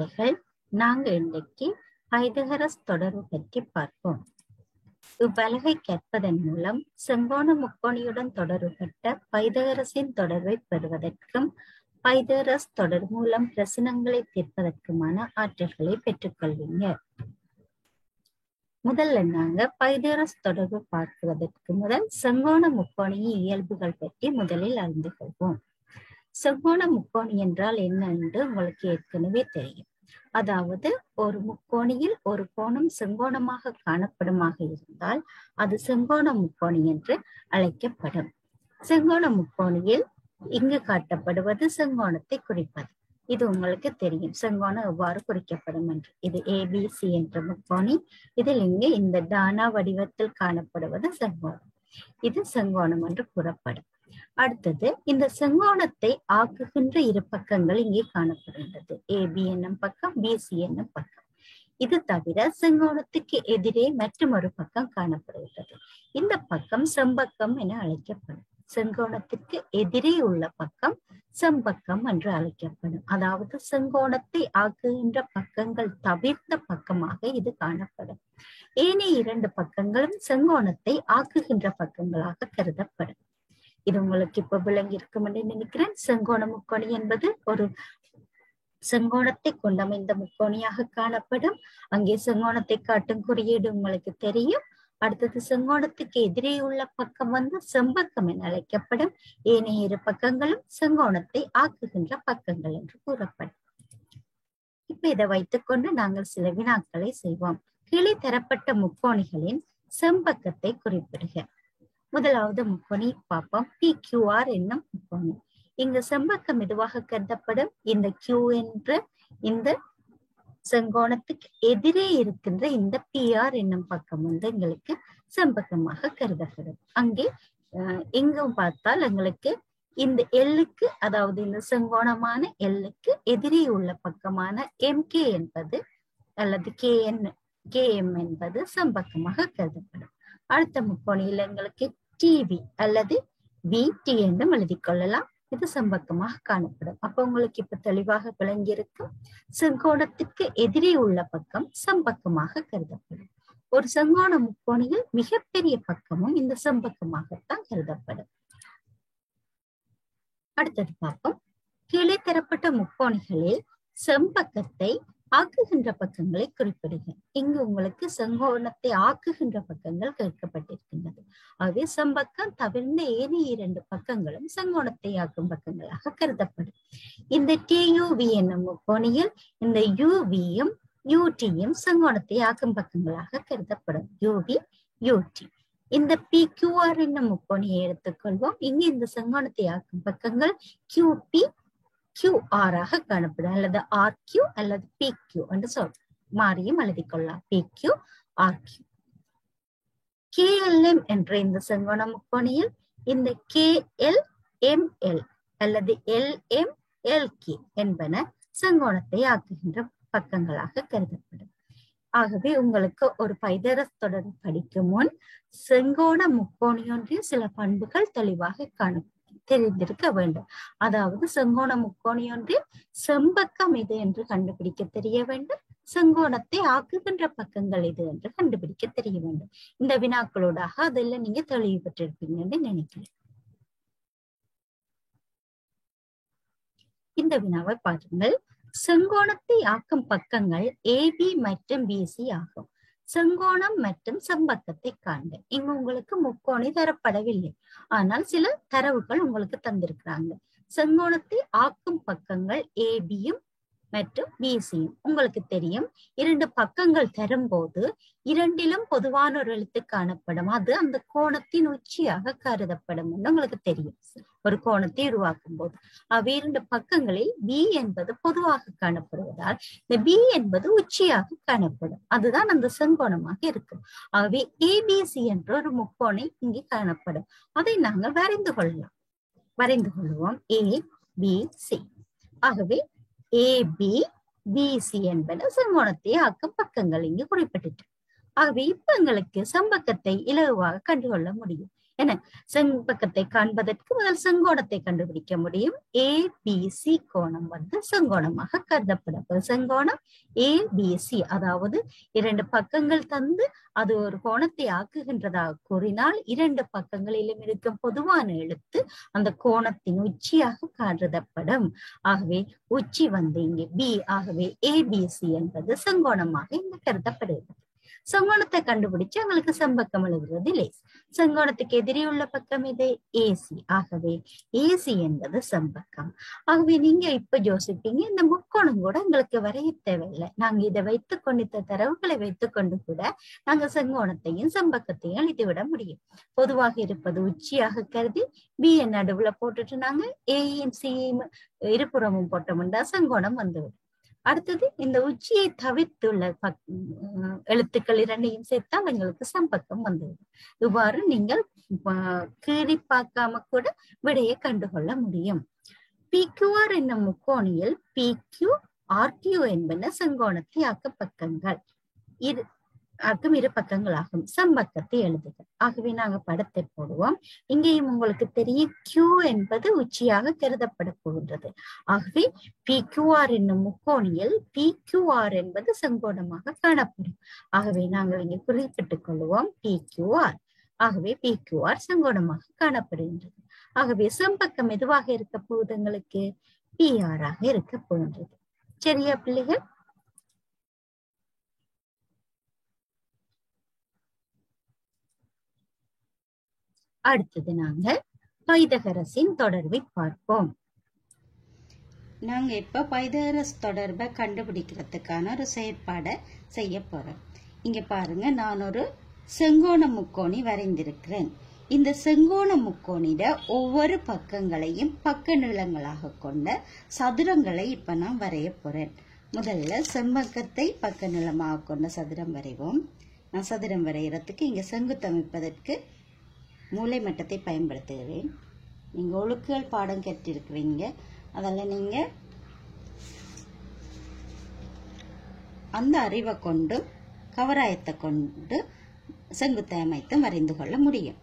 பிள்ளைகள், நாங்க இன்றைக்கு பைதகரஸ் தொடர்பு பற்றி பார்ப்போம். இவ்வலகை கற்பதன் மூலம் செங்கோண முக்கோணியுடன் தொடர்புபட்ட பைதகரஸின் தொடர்பை பெறுவதற்கும் பைதகரஸ் தொடர் மூலம் பிரசனங்களை தீர்ப்பதற்குமான ஆற்றல்களை பெற்றுக்கொள்வீங்க. முதல்ல நாங்க பைதகரஸ் தொடர்பு பார்க்குவதற்கு முதல் செங்கோண முக்கோணியின் இயல்புகள் பற்றி முதலில் அறிந்து கொள்வோம். செங்கோண முக்கோணி என்றால் என்ன என்று உங்களுக்கு ஏற்கனவே தெரியும். அதாவது ஒரு முக்கோணியில் ஒரு கோணம் செங்கோணமாக காணப்படுமாக இருந்தால் அது செங்கோண முக்கோணி என்று அழைக்கப்படும். செங்கோண முக்கோணியில் இங்கு காட்டப்படுவது செங்கோணத்தை குறிப்பது. இது உங்களுக்கு தெரியும், செங்கோணம் எவ்வாறு குறிக்கப்படும் என்று. இது ஏபிசி என்ற முக்கோணி. இதில் இங்கு இந்த டானா வடிவத்தில் காணப்படுவது செங்கோணம். இது செங்கோணம் என்று கூறப்படும். அடுத்தது, இந்த செங்கோணத்தை ஆக்குகின்ற இரு பக்கங்கள் இங்கே காணப்படுகின்றது. ஏபி என்னும் பக்கம், பிசி என்னும் பக்கம். இது தவிர செங்கோணத்துக்கு எதிரே மற்றொரு பக்கம் காணப்படுகிறது. இந்த பக்கம் செம்பக்கம் என அழைக்கப்படும். செங்கோணத்திற்கு எதிரே உள்ள பக்கம் செம்பக்கம் என்று அழைக்கப்படும். அதாவது செங்கோணத்தை ஆக்குகின்ற பக்கங்கள் தவிர்த்த பக்கமாக இது காணப்படும். ஏனைய இரண்டு பக்கங்களும் செங்கோணத்தை ஆக்குகின்ற பக்கங்களாக கருதப்படும். இது உங்களுக்கு இப்ப விளங்கி இருக்கும் என்று நினைக்கிறேன். செங்கோண முக்கோணி என்பது ஒரு செங்கோணத்தை கொண்டமைந்த முக்கோணியாக காணப்படும். அங்கே செங்கோணத்தை காட்டும் குறியீடு உங்களுக்கு தெரியும். அடுத்தது, செங்கோணத்துக்கு எதிரே உள்ள பக்கம் செம்பக்கம் என அழைக்கப்படும். ஏனைய இரு பக்கங்களும் செங்கோணத்தை ஆக்குகின்ற பக்கங்கள் என்று கூறப்படும். இப்ப இதை வைத்துக்கொண்டு நாங்கள் சில வினாக்களை செய்வோம். கீழே தரப்பட்ட முக்கோணிகளின் செம்பக்கத்தை குறிப்பிடுக. முதலாவது முக்கோணி பார்ப்போம். PQR என்னும் முக்கோணி. இங்கு செம்பக்கம் எதுவாக கருதப்படும்? இந்த Q என்ற இந்த செங்கோணத்துக்கு எதிரே இருக்கின்ற இந்த PR என்னும் பக்கம் எங்களுக்கு செம்பக்கமாக கருதப்படும். அங்கே எங்கும் பார்த்தால் எங்களுக்கு இந்த எல்லுக்கு, அதாவது இந்த செங்கோணமான எல்லுக்கு எதிரே உள்ள பக்கமான MK என்பது அல்லது KM என்பது செம்பக்கமாக கருதப்படும். அடுத்த முக்கோணியில் எங்களுக்கு TV அல்லது VT என்றும் எழுதி கொள்ளலாம். இது செம்பக்கமாக காணப்படும். அப்ப உங்களுக்கு இப்ப தெளிவாக விளங்கி இருக்கும். செங்கோணத்திற்கு எதிரே உள்ள பக்கம் செம்பக்கமாக கருதப்படும். ஒரு செங்கோண முக்கோணியில் மிகப்பெரிய பக்கமும் இந்த செம்பக்கமாகத்தான் கருதப்படும். அடுத்தது பார்ப்போம். கீழே தரப்பட்ட முக்கோணிகளில் செம்பக்கத்தை ஆக்குகின்ற பக்கங்களை குறிப்பிடுக. இங்கு உங்களுக்கு செங்கோணத்தை ஆக்குகின்ற பக்கங்கள் கேட்கப்பட்டிருக்கின்றது. ஆகவே செம்பக்கம் தவிர்ந்த ஏனைய இரண்டு பக்கங்களும் செங்கோணத்தை ஆக்கும் பக்கங்களாக கருதப்படும். இந்த TUV என்னும் முக்கோணியில் இந்த UVயும் UTயும் செங்கோணத்தை ஆக்கும் பக்கங்களாக கருதப்படும். UV UT. இந்த PQR என்னும் முக்கோணியை எடுத்துக்கொள்வோம். இங்கு இந்த செங்கோணத்தை ஆக்கும் பக்கங்கள் QP QR ஆக காணப்படும். அல்லது RQ அல்லது PQ என்று மாறியும் எழுதி கொள்ளலாம். PQ RQ. KLM என்ற இந்த செங்கோண முக்கோணியில் இந்த KLML அல்லது LMLK என்பன செங்கோணத்தை ஆக்குகின்ற பக்கங்களாக கருதப்படும். ஆகவே உங்களுக்கு ஒரு பைதகரஸ் தொடர்பு படிக்கும் முன் செங்கோண முக்கோணியொன்றின் சில பண்புகள் தெளிவாக தெரிந்திருக்க வேண்டும். அதாவது செங்கோண முக்கோணியொன்றில் செம்பக்கம் இது என்று கண்டுபிடிக்க தெரிய வேண்டும். செங்கோணத்தை ஆக்குகின்ற பக்கங்கள் இது என்று கண்டுபிடிக்க தெரிய வேண்டும். இந்த வினாக்களோடாக அதெல்லாம் நீங்க தெளிவு பெற்றிருப்பீங்கன்னு நினைக்கிறேன். இந்த வினாவை பாருங்கள். செங்கோணத்தை ஆக்கும் பக்கங்கள் AB மற்றும் BC ஆகும். செங்கோணம் மற்றும் செம்பக்கத்தை காண்க. இங்கு உங்களுக்கு முக்கோணி தரப்படவில்லை, ஆனால் சில தரவுகள் உங்களுக்கு தந்திருக்கிறாங்க. செங்கோணத்தை ஆக்கும் பக்கங்கள் ABயும் மற்றும் BCயும். உங்களுக்கு தெரியும், இரண்டு பக்கங்கள் தரும்போது இரண்டிலும் பொதுவான ஒரு எழுத்து காணப்படும். அது அந்த கோணத்தின் உச்சியாக கருதப்படும் என்று உங்களுக்கு தெரியும். ஒரு கோணத்தை உருவாக்கும் போது இரண்டு பக்கங்களில் B என்பது பொதுவாக காணப்படுவதால் இந்த B என்பது உச்சியாக காணப்படும். அதுதான் அந்த செங்கோணமாக இருக்கும். ஆகவே ABC என்ற ஒரு முக்கோணை இங்கே காணப்படும். அதை நாங்கள் வரைந்து கொள்வோம். ABC. ஆகவே ABBC என்பன செங்கோணத்தை ஆக்கும் பக்கங்கள் இங்கு குறிப்பிட்டு. ஆகவே இப்ப எங்களுக்கு செம்பக்கத்தை இலகுவாக கண்டுகொள்ள முடியும். என்ன செம்பக்கத்தை காண்பதற்கு முதல் செங்கோணத்தை கண்டுபிடிக்க முடியும். ஏபிசி கோணம் செங்கோணமாக கருதப்படும். செங்கோணம் ஏபிசி, அதாவது 2 பக்கங்கள் தந்து அது ஒரு கோணத்தை ஆக்குகின்றதாக கூறினால் 2 பக்கங்களிலும் இருக்கும் பொதுவான எழுத்து அந்த கோணத்தின் உச்சியாக கருதப்படும். ஆகவே உச்சி இங்கே பி. ஆகவே ஏபிசி என்பது செங்கோணமாக இங்கு கருதப்படுகிறது. செங்கோணத்தை கண்டுபிடிச்சு உங்களுக்கு செம்பக்கம் எழுதுறது லேஸ். செங்கோணத்துக்கு எதிரியுள்ள பக்கம் இது ஏசி. ஆகவே ஏசி என்பது செம்பக்கம். ஆகவே நீங்க இப்ப யோசிப்பீங்க, இந்த முக்கோணம் கூட உங்களுக்கு வரைய தேவையில்லை, நாங்க இதை வைத்துக்கொண்டு இந்த தரவுகளை வைத்துக்கொண்டு கூட நாங்க செங்கோணத்தையும் செம்பக்கத்தையும் எழுதிவிட முடியும். பொதுவாக இருப்பது உச்சியாக கருதி பி என் நடுவுல போட்டுட்டு நாங்க ஏயும் சியும் இருபுறமும் போட்டோம்னா செங்கோணம் வந்துவிடும். அடுத்தது இந்த உச்சியை தவிர்த்துள்ள எழுத்துக்கள் 2ஐயும் சேர்த்தால் எங்களுக்கு செம்பக்கம் வந்துவிடும். இவ்வாறு நீங்கள் கீறி பார்க்காம கூட விடையை கண்டுகொள்ள முடியும். PQR என்னும் முக்கோணியில் PQ RQ என்பன செங்கோணத்தை ஆக்க பக்கங்கள். இரு பக்கங்களாகும். செம்பக்கத்தை எழுதுக. ஆகவே நாங்க படத்தை போடுவோம். இங்கேயும் உங்களுக்கு தெரியும் Q என்பது உச்சியாக கருதப்பட போகின்றது. ஆகவே PQR என்னும் முக்கோணியில் PQR என்பது செங்கோணமாக காணப்படும். ஆகவே நாங்கள் இங்கே குறிப்பிட்டுக் கொள்வோம் PQR. ஆகவே PQR செங்கோணமாக காணப்படுகின்றது. ஆகவே செம்பக்கம் எதுவாக இருக்க போகுது? எங்களுக்கு PR ஆக இருக்க போகின்றது. சரியா பிள்ளைகள்? அடுத்தது நாங்க பைதகரஸின் தொடர்பை பார்ப்போம். நாங்க இப்ப பைதகரஸ் தொடர்பை கண்டுபிடிக்கிறதுக்கான ஒரு செயற்பாடை செய்ய போறோம். இங்க பாருங்க, நான் ஒரு செங்கோண முக்கோணி வரைந்திருக்கிறேன். இந்த செங்கோண முக்கோணிட ஒவ்வொரு பக்கங்களையும் பக்க நீளங்களாக கொண்ட சதுரங்களை இப்ப நான் வரைய போறேன். முதல்ல செம்பக்கத்தை பக்க நீளமாக கொண்ட சதுரம் வரைவோம். நான் சதுரம் வரைகிறதுக்கு இங்க செங்குத்து அமைப்பதற்கு மூலை மட்டத்தை பயன்படுத்துகிறேன். நீங்க ஒழுக்குகள் பாடம் கேட்டிருக்கிறீங்க, அதெல்லாம் நீங்க அந்த அறிவை கொண்டு கவராயத்தை கொண்டு செங்குத்து அமைத்து வரைந்து கொள்ள முடியும்.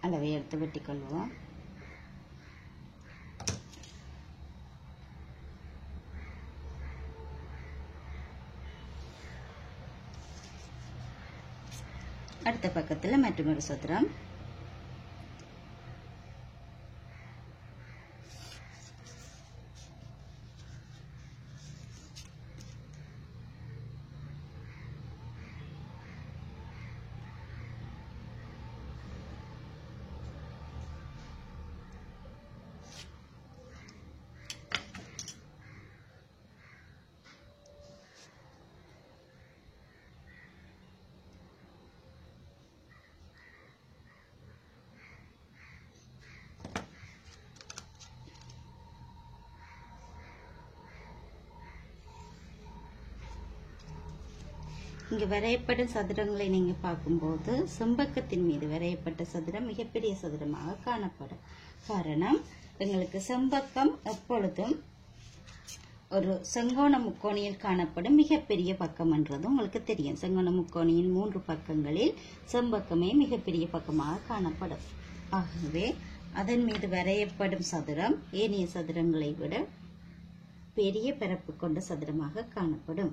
அளவை எடுத்து வெட்டிக் கொள்வோம். அடுத்த பக்கத்துல மற்றொரு சதுரம். இங்கு வரையப்பட்ட சதுரங்களை நீங்க பார்க்கும்போது செம்பக்கத்தின் மீது வரையப்பட்ட சதுரம் மிகப்பெரிய சதுரமாக காணப்படும். காரணம், எங்களுக்கு செம்பக்கம் எப்பொழுதும் ஒரு செங்கோண முக்கோணியில் காணப்படும் மிகப்பெரிய பக்கம் என்றது உங்களுக்கு தெரியும். செங்கோண முக்கோணியின் 3 பக்கங்களில் செம்பக்கமே மிகப்பெரிய பக்கமாக காணப்படும். ஆகவே அதன் மீது வரையப்படும் சதுரம் ஏனைய சதுரங்களை விட பெரிய பரப்பு கொண்ட சதுரமாக காணப்படும்.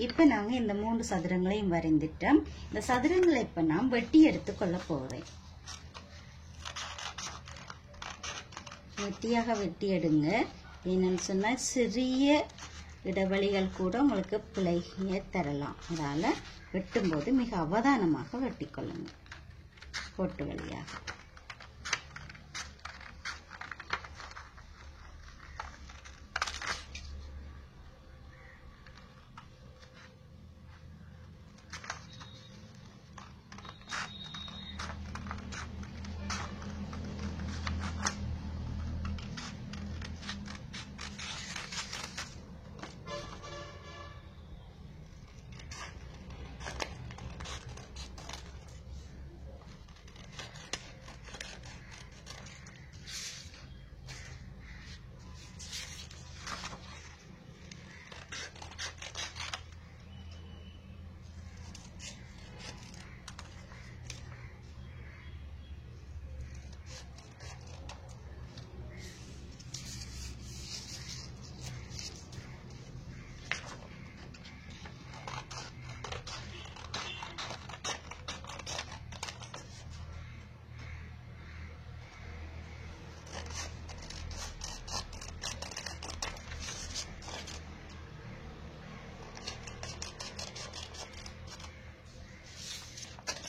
இப்ப நாங்க இந்த 3 சதுரங்களையும் வரைந்துட்டோம். இந்த சதுரங்களை இப்ப நான் வெட்டி எடுத்து கொள்ள போறேன். வெட்டியாக வெட்டி எடுங்க. என்னன்னு சொன்னா சிறிய இடைவெளிகள் கூட உங்களுக்கு பிழைய தரலாம். அதனால வெட்டும்போது மிக அவதானமாக வெட்டி கொள்ளுங்க. கோட்டு வழியாக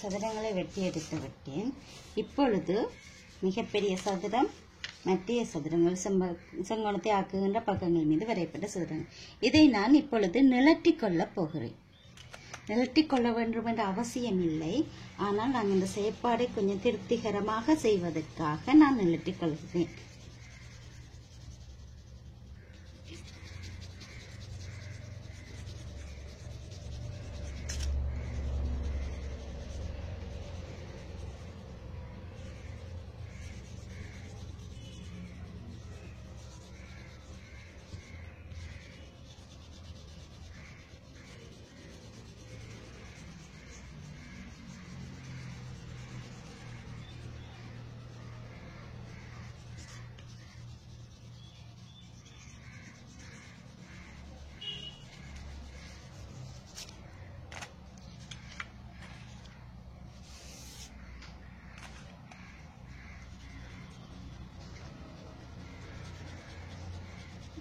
சதுரங்களை வெட்டி எடுத்து விட்டேன். இப்பொழுது மிகப்பெரிய சதுரம், மத்திய சதுரங்கள், செங்கோணத்தை ஆக்குகின்ற பக்கங்கள் மீது வரையப்பட்ட சதுரங்கள். இதை நான் இப்பொழுது நிலட்டி கொள்ளப் போகிறேன். நிலட்டி கொள்ள வேண்டும் என்ற அவசியம் இல்லை. ஆனால் நான் இந்த செயற்பாடை கொஞ்சம் திருப்திகரமாக செய்வதற்காக நான் நிலட்டி கொள்கிறேன்.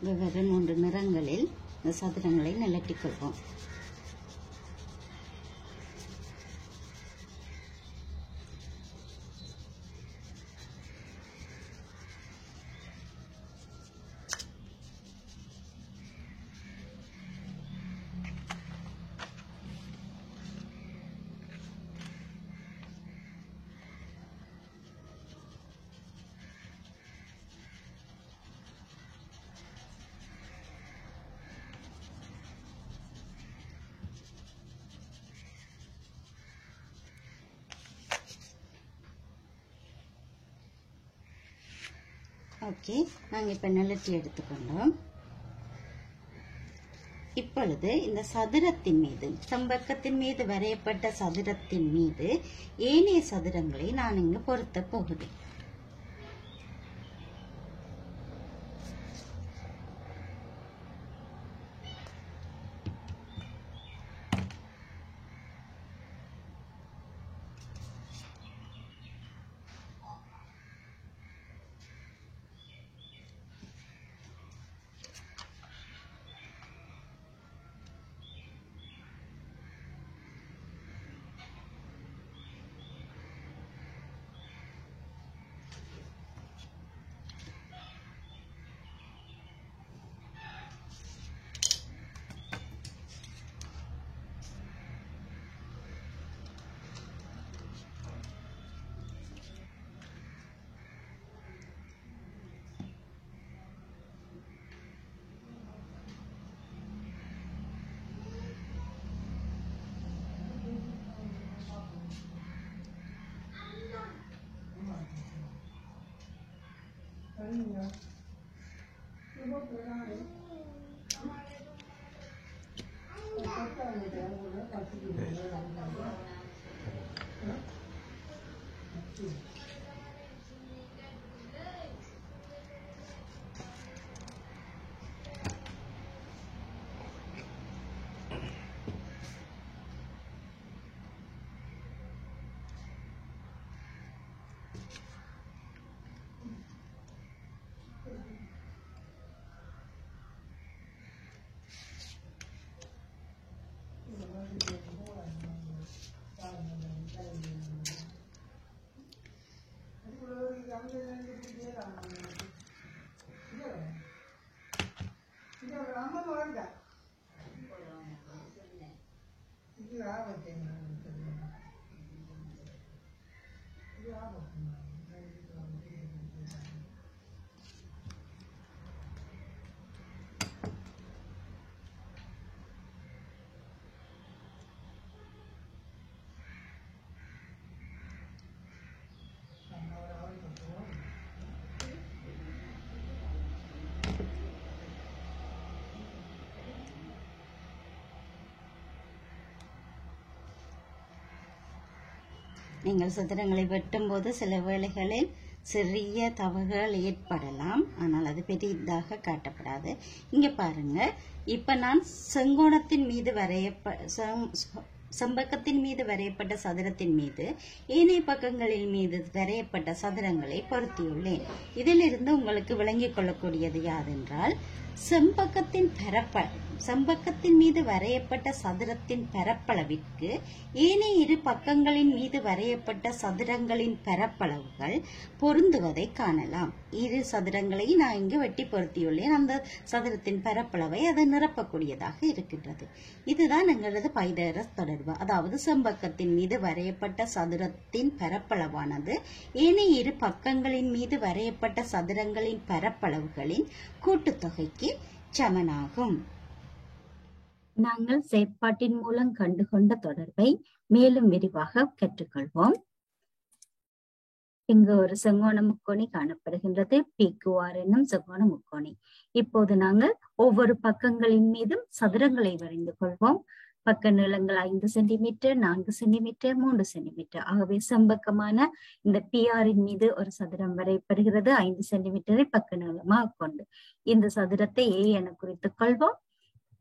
வெவ்வேறு 3 நிறங்களில் இந்த சதுரங்களை நிலட்டிக் கொள்வோம். ஓகே, நாங்கள் இப்போ நிலட்டி எடுத்துக்கொண்டோம். இப்பொழுது இந்த சதுரத்தின் மீது, செம்பக்கத்தின் மீது வரையப்பட்ட சதுரத்தின் மீது ஏனைய சதுரங்களை நான் இங்கு பொருத்த போகிறேன். நீங்கள் சதுரங்களை வெட்டும்போது சில வேளைகளில் சிறிய தவறுகள் ஏற்படலாம், ஆனால் அது பெரிதாக காட்டப்படாது. இங்க பாருங்க, இப்ப நான் செங்கோணத்தின் மீது செம்பக்கத்தின் மீது வரையப்பட்ட சதுரத்தின் மீது ஏனைய பக்கங்களின் மீது வரையப்பட்ட சதுரங்களை பொருத்தியுள்ளேன். இதிலிருந்து உங்களுக்கு விளங்கிக் கொள்ளக்கூடியது யாதென்றால், செம்பக்கத்தின் மீது வரையப்பட்ட சதுரத்தின் பரப்பளவிற்கு ஏனைய இரு பக்கங்களின் மீது வரையப்பட்ட சதுரங்களின் பரப்பளவுகள் பொருந்துவதை காணலாம். இரு சதுரங்களை நான் இங்கு வெட்டி பொருத்தியுள்ளேன். அந்த சதுரத்தின் பரப்பளவை அது நிரப்பக்கூடியதாக இருக்கின்றது. இதுதான் எங்களது பைதகரஸ் தொடர்பு. அதாவது செம்பக்கத்தின் மீது வரையப்பட்ட சதுரத்தின் பரப்பளவானது ஏனைய இரு பக்கங்களின் மீது வரையப்பட்ட சதுரங்களின் பரப்பளவுகளின் கூட்டுத்தொகைக்கு சமனாகும். நாங்கள் செயற்பாட்டின் மூலம் கண்டுகொண்ட தொடர்பை மேலும் விரிவாக கற்றுக்கொள்வோம். இங்கு ஒரு செங்கோண முக்கோணி காணப்படுகின்றது, PQR என்னும் செங்கோண முக்கோணி. இப்போது நாங்கள் ஒவ்வொரு பக்கங்களின் மீதும் சதுரங்களை வரைந்து கொள்வோம். பக்க நீளங்கள் 5 சென்டிமீட்டர், 4 சென்டிமீட்டர், 3 சென்டிமீட்டர். ஆகவே செம்பக்கமான இந்த PRின் மீது ஒரு சதுரம் வரையப்படுகிறது 5 சென்டிமீட்டரை பக்க நீளமாக கொண்டு. இந்த சதுரத்தை A என குறித்துக் கொள்வோம்.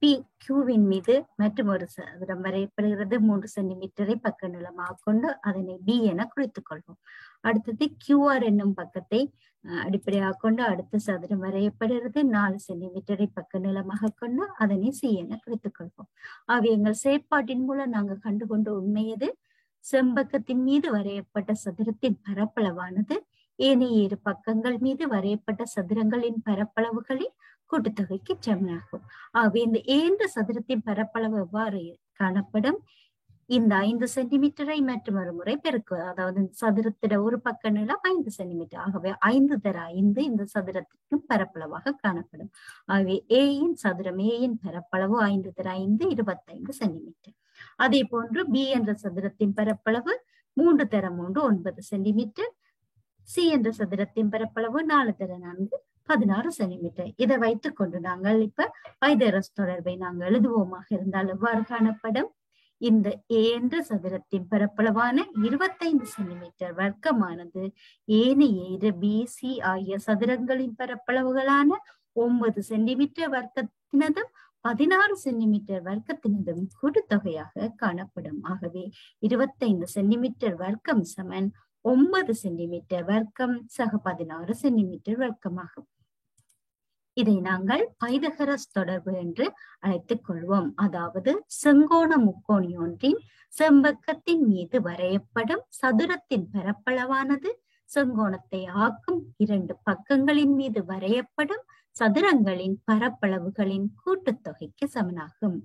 PQவின் மீது மற்றும் ஒரு சதுரம் வரையப்படுகிறது 3 சென்டிமீட்டரை பக்க நீளமாக கொண்டு, அதனை B என குறித்துக் கொள்வோம். அடுத்தது QR என்னும் பக்கத்தை அடிப்படையாக கொண்டு அடுத்த சதுரம் வரையப்படுகிறது 4 சென்டிமீட்டரை பக்க நீளமாக கொண்டு, அதனை C என குறித்துக் கொள்வோம். ஆகவே எங்கள் செயற்பாட்டின் மூலம் நாங்கள் கண்டுகொண்ட உண்மையது, செம்பக்கத்தின் மீது வரையப்பட்ட சதுரத்தின் பரப்பளவானது ஏனைய இரு பக்கங்கள் மீது வரையப்பட்ட சதுரங்களின் பரப்பளவுகளின் கூட்டுத்தொகைக்கு சமனாகும். ஆகவே இந்த என்ற சதுரத்தின் பரப்பளவு எவ்வாறு காணப்படும்? இந்த 5 சென்டிமீட்டரை மற்றும் ஒரு முறை பெருக்குவது, அதாவது சதுரத்திட ஒரு பக்க நீளம் 5 சென்டிமீட்டர். ஆகவே 5 தர 5 இந்த சதுரத்திற்கு பரப்பளவாக காணப்படும். ஆகவே ஏயின் சதுரம் ஏயின் பரப்பளவு 5 தர 5 25 சென்டிமீட்டர். அதே போன்று B என்ற சதுரத்தின் பரப்பளவு 3 தர 3 9 சென்டிமீட்டர். C என்ற சதுரத்தின் பரப்பளவு 4 தர 4 16 சென்டிமீட்டர். இதை வைத்துக் கொண்டு நாங்கள் இப்ப பைதகரஸ் தொடர்பை நாங்கள் எழுதுவோமாக இருந்தால் எவ்வாறு காணப்படும்? இந்த A என்ற சதுரத்தின் பரப்பளவான 25 சென்டிமீட்டர் வர்க்கமானது ஏனைய இரு BC ஆகிய சதுரங்களின் பரப்பளவுகளான 9 சென்டிமீட்டர் வர்க்கத்தினதும் 16 சென்டிமீட்டர் வர்க்கத்தினதும் கூட்டுத்தொகையாக காணப்படும். ஆகவே 25 சென்டிமீட்டர் வர்க்கம் சமன் 9 சென்டிமீட்டர் வர்க்கம் சக 16 சென்டிமீட்டர் வர்க்கமாகும். இதை நாங்கள் பைதகரஸ் தொடர்பு என்று அழைத்துக் கொள்வோம். அதாவது செங்கோண முக்கோணி ஒன்றின் செம்பக்கத்தின் மீது வரையப்படும் சதுரத்தின் பரப்பளவானது செங்கோணத்தை ஆக்கும் இரண்டு பக்கங்களின் மீது வரையப்படும் சதுரங்களின் பரப்பளவுகளின் கூட்டுத்தொகைக்கு சமனாகும்.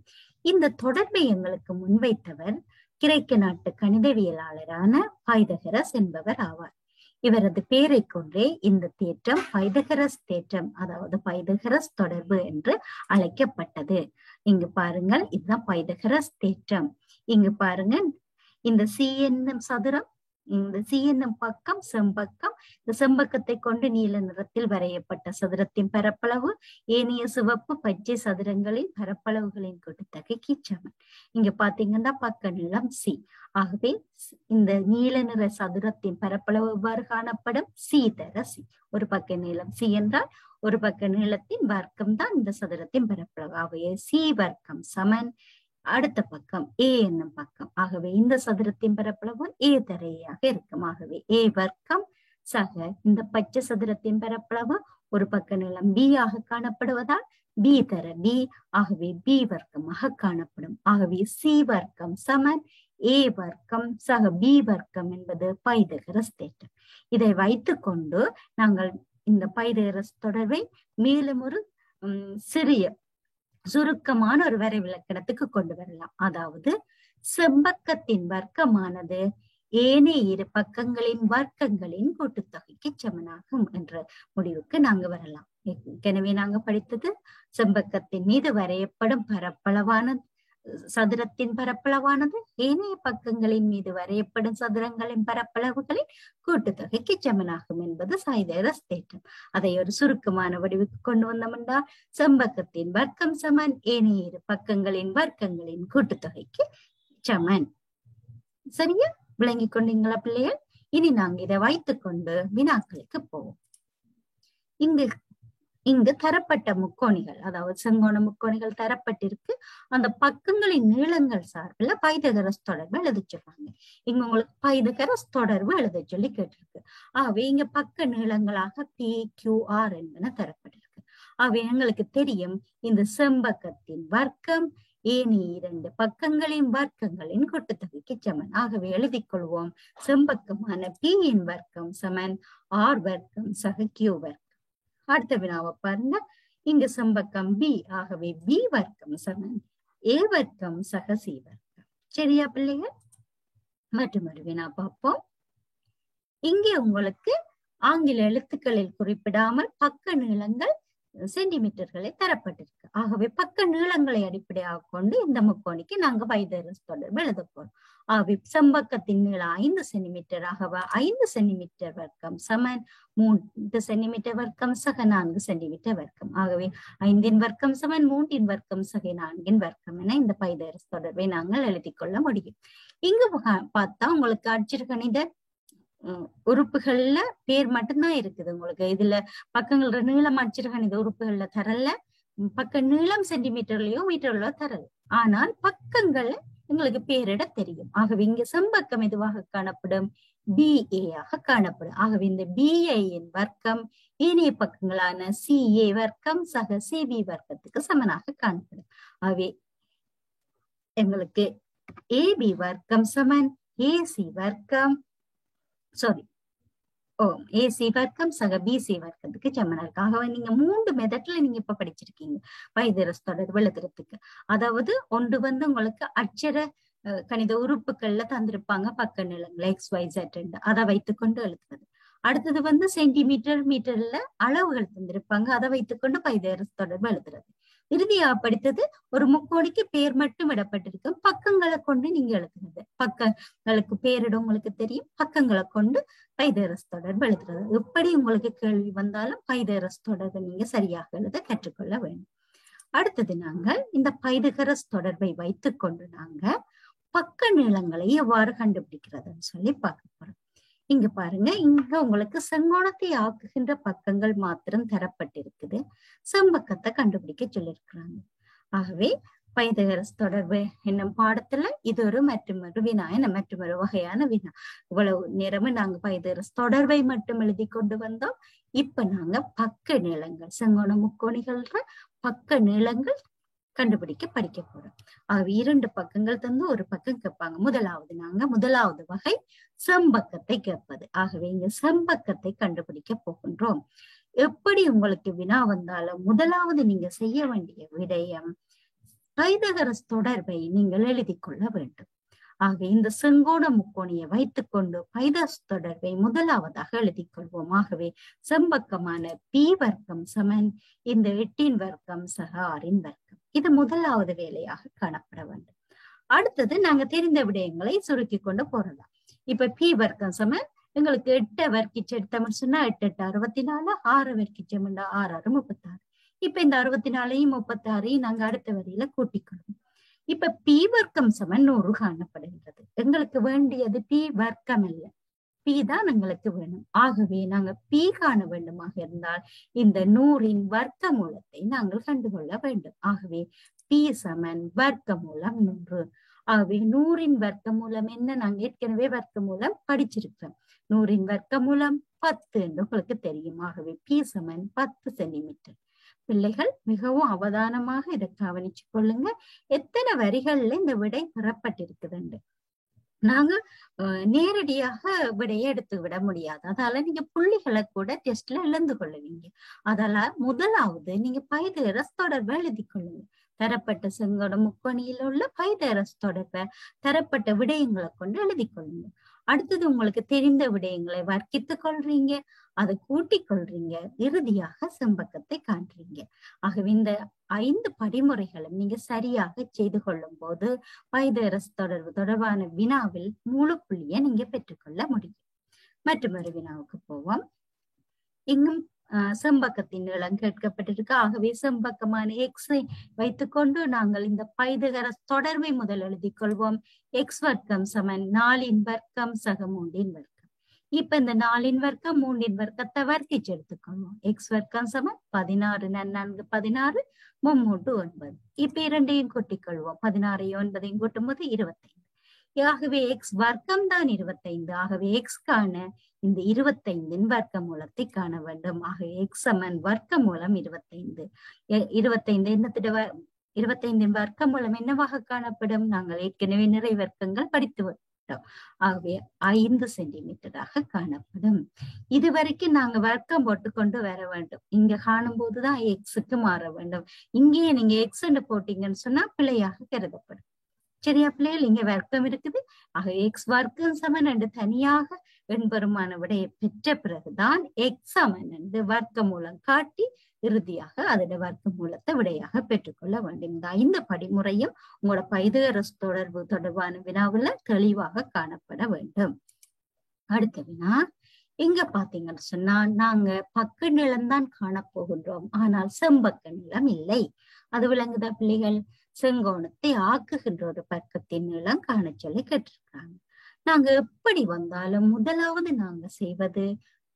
இந்த தொடர்பை எங்களுக்கு முன்வைத்தவர் கிரேக்க நாட்டு கணிதவியலாளரான பைதகரஸ் என்பவர் ஆவார். இவரது பெயரை கொண்டே இந்த தேற்றம் பைதகரஸ் தேற்றம், அதாவது பைதகரஸ் தொடர்பு என்று அழைக்கப்பட்டது. இங்கு பாருங்கள், இதுதான் பைதகரஸ் தேற்றம். இங்கு பாருங்க, இந்த C என்னும் சதுரம், இந்த C என்னும் பக்கம் செம்பக்கம். இந்த செம்பக்கத்தை கொண்டு நீல நிறத்தில் வரையப்பட்ட சதுரத்தின் பரப்பளவு ஏனைய சிவப்பு பச்சை சதுரங்களின் பரப்பளவுகளின் கூட்டுத்தொகைக்கு சமன். இங்க பாத்தீங்கன்னா பக்க நீளம் C. ஆகவே இந்த நீல நிற சதுரத்தின் பரப்பளவு எவ்வாறு காணப்படும்? C தர C. ஒரு பக்க நீளம் C என்றால் ஒரு பக்க நீளத்தின் வர்க்கம் தான் இந்த சதுரத்தின் பரப்பளவு. ஆகவே C வர்க்கம் சமன் அடுத்த பக்கம் A என்னும் பக்கம். ஆகவே இந்த சதுரத்தின் பரப்பளவு A தர A ஆக இருக்கும். ஆகவே A வர்க்கம் சக இந்த பச்சை சதுரத்தின் பரப்பளவு ஒரு பக்க நீளம் B ஆக காணப்படுவதால் B தர B. ஆகவே B வர்க்கமாக காணப்படும். ஆகவே C வர்க்கம் சமன் A வர்க்கம் சக B வர்க்கம் என்பது பைதகரஸ் தேற்றம். இதை வைத்துக் கொண்டு நாங்கள் இந்த பைதகரஸ் தொடர்பை மேலும் ஒரு சிறிய சுருக்கமான ஒரு வரைவிலக்கணத்துக்கு கொண்டு வரலாம். அதாவது செம்பக்கத்தின் வர்க்கமானது ஏனைய இரு பக்கங்களின் வர்க்கங்களின் கூட்டுத்தொகைக்கு சமனாகும் என்ற முடிவுக்கு நாங்க வரலாம். எனவே நாங்க படித்தது செம்பக்கத்தின் மீது வரையப்படும் பரப்பளவானது சதுரத்தின் பரப்பளவானது ஏனைய பக்கங்களின் மீது வரையப்படும் சதுரங்களின் பரப்பளவுகளின் கூட்டுத்தொகைக்கு சமனாகும் என்பது பைதகரஸ் தேற்றம். அதை ஒரு சுருக்கமான வடிவுக்கு கொண்டு வந்தோம்னா செம்பக்கத்தின் வர்க்கம் சமன் ஏனைய இரு பக்கங்களின் வர்க்கங்களின் கூட்டுத்தொகைக்கு சமன். சரியா விளங்கி கொண்டீங்களா பிள்ளைகள்? இனி நாங்க இதை வைத்துக் கொண்டு வினாக்களுக்கு போவோம். இங்கு இங்கு தரப்பட்ட முக்கோணிகள், அதாவது செங்கோண முக்கோணிகள் தரப்பட்டிருக்கு. அந்த பக்கங்களின் நீளங்கள் சார்பில் பைதகரஸ் தொடர்பு எழுத சொல்றாங்க. இங்க உங்களுக்கு பைதகரஸ் தொடர்பு எழுத சொல்லி கேட்டிருக்கு. ஆகவே இங்க பக்க நீளங்களாக PQR என்பன தரப்பட்டிருக்கு. ஆகவே எங்களுக்கு தெரியும் இந்த செம்பக்கத்தின் வர்க்கம் ஏனைய இரண்டு பக்கங்களின் வர்க்கங்களின் கூட்டுத்தொகைக்கு சமன். ஆகவே எழுதிக் கொள்வோம், செம்பக்கமான P-யின் வர்க்கம் சமன் R வர்க்கம் சக Q வர்க்கம். அடுத்த வினாவை பாருங்க. இங்கு செம்பக்கம் B, ஆகவே B வர்க்கம் சமன் A வர்க்கம் சக C வர்க்கம். சரியா பிள்ளைகள்? மற்றொரு வினா பார்ப்போம். இங்கே உங்களுக்கு ஆங்கில எழுத்துக்களில் குறிப்பிடாமல் பக்க நீளங்கள் சென்டிமீட்டர்களை தரப்பட்டிருக்கு. ஆகவே பக்க நீளங்களை அடிப்படையாக கொண்டு இந்த முக்கோணிக்கு நாங்க பைதகரஸ் தொடர்பு எழுத போறோம். ஆகவே செம்பக்கத்தின் நீளம் 5 சென்டிமீட்டர், ஆகவே 5 சென்டிமீட்டர் வர்க்கம் சமன் 3 சென்டிமீட்டர் வர்க்கம் சக 4 சென்டிமீட்டர் வர்க்கம். ஆகவே 5 வர்க்கம் சமன் 3 வர்க்கம் சக 4 வர்க்கம் என இந்த பைதகரஸ் தொடர்பை நாங்கள் எழுதிக் கொள்ள முடியும். இங்கு பார்த்தா உங்களுக்கு அட்சரகணித உறுப்புகள்ல பேர் மட்டும்தான் இருக்குது. உங்களுக்கு இதுல பக்கங்களோட நீளம் அட்சரகணித உறுப்புகள்ல தரல, பக்க நீளம் சென்டிமீட்டர்லயோ மீட்டர்லயோ தரல, ஆனால் பக்கங்கள் உங்களுக்கு பேரிட தெரியும். ஆகவே இங்க செம்பக்கம் எதுவாக காணப்படும்? BA ஆக காணப்படும். ஆகவே இந்த BA-யின் வர்க்கம் ஏனைய பக்கங்களான CA வர்க்கம் சக CB வர்க்கத்துக்கு சமனாக காணப்படும். ஆகவே எங்களுக்கு AB வர்க்கம் சமன் AC வர்க்கம் AC வர்க்கம் சக BC வர்க்கத்துக்கு சமனா இருக்கு. ஆகவே நீங்க 3 மெத்தட்ல நீங்க இப்ப படிச்சிருக்கீங்க பைதகரஸ் தொடர்பு எழுதுறதுக்கு. அதாவது ஒன்று உங்களுக்கு அட்சர கணித உறுப்புகள்ல தந்திருப்பாங்க பக்க நீளங்கள் XYZ, அதை வைத்துக்கொண்டு எழுதுறது. அடுத்தது சென்டிமீட்டர் மீட்டர்ல அளவுகள் தந்திருப்பாங்க, அதை வைத்துக்கொண்டு பைதகரஸ் தொடர்பு எழுதுறது. இறுதியா படித்தது ஒரு முக்கோணிக்கு பேர் மட்டும் இடப்பட்டிருக்கும், பக்கங்களை கொண்டு நீங்க எழுதுறது. பக்கங்களுக்கு பேரிட உங்களுக்கு தெரியும், பக்கங்களை கொண்டு பைதகரஸ் தொடர்பு எழுதுறது. எப்படி உங்களுக்கு கேள்வி வந்தாலும் பைதகரஸ் தொடர்பை நீங்க சரியாக எழுத கற்றுக்கொள்ள வேண்டும். அடுத்தது நாங்கள் இந்த பைதகரஸ் தொடர்பை வைத்துக்கொண்டு நாங்க பக்க நீளங்களை எவ்வாறு கண்டுபிடிக்கிறதுன்னு சொல்லி பார்க்க போறோம். இங்க பாருங்க, இங்க உங்களுக்கு செங்கோணத்தை ஆக்குகின்ற பக்கங்கள் மாத்திரம் தரப்பட்டிருக்குது. செம்பக்கத்தை கண்டுபிடிக்க சொல்லியிருக்கிறாங்க. ஆகவே பைதகரஸ் தொடர்பு என்னும் பாடத்துல இது ஒரு மற்றொரு வினா, மற்றொரு வகையான வினா. இவ்வளவு நேரமும் நாங்க பைதகரஸ் தொடர்பை மட்டும் எழுதி கொண்டு வந்தோம். இப்ப நாங்க பக்க நீளங்கள், செங்கோண முக்கோணிகள்ன்ற பக்க நீளங்கள் கண்டுபிடிக்க படிக்க போறோம். ஆகவே 2 பக்கங்கள் தந்து ஒரு பக்கம் கேட்பாங்க. முதலாவது வகை செம்பக்கத்தை கேட்பது. ஆகவே இங்க செம்பக்கத்தை கண்டுபிடிக்க போகின்றோம். எப்படி உங்களுக்கு வினா வந்தாலும் முதலாவது நீங்க செய்ய வேண்டிய விடயம் பைதகரஸ் தொடர்பை நீங்கள் எழுதி கொள்ள வேண்டும். ஆக இந்த செங்கோண முக்கோணியை வைத்துக்கொண்டு பைதகரஸ் தொடர்பை முதலாவதாக எழுதி கொள்வோம். ஆகவே செம்பக்கமான P வர்க்கம் சமன் இந்த 8 வர்க்கம் சக 6 வர்க்கம். இது முதலாவது வேலையாக காணப்பட வேண்டும். அடுத்தது நாங்க தெரிந்த விடயங்களை சுருக்கி கொண்டு போறலாம். இப்ப P வர்க்கம் சமன் எங்களுக்கு 8 வர்க்கிச்சு எடுத்தோம்னு சொன்னா 8 8 64, 6 வர்க்கிச்சோம்னா 6 6 36. இப்ப இந்த 64ஐயும் 36ஐயும் நாங்க அடுத்த வரியில கூட்டிக்கொள்வோம். இப்ப P வர்க்கம் சமன் 100 காணப்படுகிறது. எங்களுக்கு வேண்டியது P வர்க்கம் இல்ல, P தான் எங்களுக்கு வேணும். ஆகவே நாங்க P காண வேண்டுமாக இருந்தால் இந்த 100இன் வர்க்க மூலத்தை நாங்கள் கண்டுகொள்ள வேண்டும். ஆகவே P சமன் வர்க்க மூலம் 100. ஆகவே 100இன் வர்க்க மூலம் என்ன? நாங்க ஏற்கனவே வர்க்க மூலம் படிச்சிருக்கிறோம். 100இன் வர்க்க மூலம் 10 என்று உங்களுக்கு தெரியும். ஆகவே P சமன் 10 சென்டிமீட்டர். பிள்ளைகள் மிகவும் அவதானமாக இதை கவனிச்சு கொள்ளுங்க. எத்தனை வரிகள்ல இந்த விடை பெறப்பட்டிருக்குதுண்டு. நாங்க நேரடியாக விடையை எடுத்து விட முடியாது. அதால நீங்க புள்ளிகளை கூட டெஸ்ட்ல இழந்து கொள்ளுவீங்க. அதால முதலாவது நீங்க பைதகரஸ் தொடர்பை எழுதி கொள்ளுங்க. தரப்பட்ட செங்கோண முக்கோணியில் உள்ள பைதகரஸ் தொடர்பை தரப்பட்ட விடயங்களை கொண்டு எழுதி கொள்ளுங்க. அடுத்தது உங்களுக்கு தெரிந்த விடயங்களை வர்க்கித்துக் கொள்றீங்க, அதை கூட்டிக் கொள்றீங்க, இறுதியாக செம்பக்கத்தை காண்றீங்க. ஆகவே இந்த 5 படிமுறைகளும் நீங்க சரியாக செய்து கொள்ளும் போது பைதகரஸ் தொடர்பு தொடர்பான வினாவில் முழு புள்ளியை நீங்க பெற்றுக்கொள்ள முடியும். மற்றொரு வினாவுக்கு போவோம். இங்கும் செம்பக்கத்தின் நீளம் கேட்கப்பட்டிருக்கு. ஆகவே செம்பக்கமான X-ஐ வைத்துக்கொண்டு நாங்கள் இந்த பைதகரஸ் தொடர்பை முதல் எழுதி கொள்வோம். X வர்க்கம் சமன் 4 வர்க்கம் சக 3 வர்க்கம். இப்ப இந்த 4 வர்க்கம் 3 வர்க்கத்தை வர்க்கிச்சு எடுத்துக்கணும். எக்ஸ் வர்க்கம் சமம் 16 4 16 3 9. இப்ப இரண்டையும் கூட்டிக்கொள்வோம். 16 9 கூட்டும் போது 25. ஆகவே எக்ஸ் வர்க்கம் தான் 25. ஆகவே எக்ஸ் காண இந்த 25 வர்க்க மூலத்தை காண வேண்டும். ஆக எக்ஸ் சமன் வர்க்க மூலம் 25. 25 என்னத்திட 25 வர்க்க மூலம் என்னவாக காணப்படும்? நாங்கள் ஏற்கனவே நிறை வர்க்கங்கள் படித்து விட்டோம். ஆகவே 5 சென்டிமீட்டராக காணப்படும். இதுவரைக்கும் நாங்க வர்க்கம் போட்டு கொண்டு வர வேண்டும். இங்க காணும் போதுதான் எக்ஸுக்கு மாற வேண்டும். இங்கேயே நீங்க எக்ஸ் போட்டீங்கன்னு சொன்னா பிழையாக கருதப்படும். சரியா பிள்ளைகள்? இங்க வர்க்கம் இருக்குது. ஆக எக்ஸ் வர்க்கம் சமன் என்று தனியாக எண்பெருமான விடையை பெற்ற பிறகுதான் எக்ஸ் சமன் என்று வர்க்க மூலம் காட்டி இறுதியாக அதோட வர்க்க மூலத்தை விடையாக பெற்றுக்கொள்ள வேண்டும். இந்த 5 படிமுறையும் உங்களோட பைதகரஸ் தொடர்பு தொடர்பான வினாவுல தெளிவாக காணப்பட வேண்டும். அடுத்த வினா எங்க பாத்தீங்கன்னு சொன்னா, நாங்க பக்க நிலம்தான் காணப்போகின்றோம், ஆனால் செம்பக்க நிலம் இல்லை. அது விளங்குதா பிள்ளைகள்? செங்கோணத்தை ஆக்குகின்ற ஒரு பக்கத்தின் நீளம் காண சொல்லி கேட்டிருக்காங்க. நாங்க எப்படி வந்தாலும் முதலாவது நாங்க செய்வது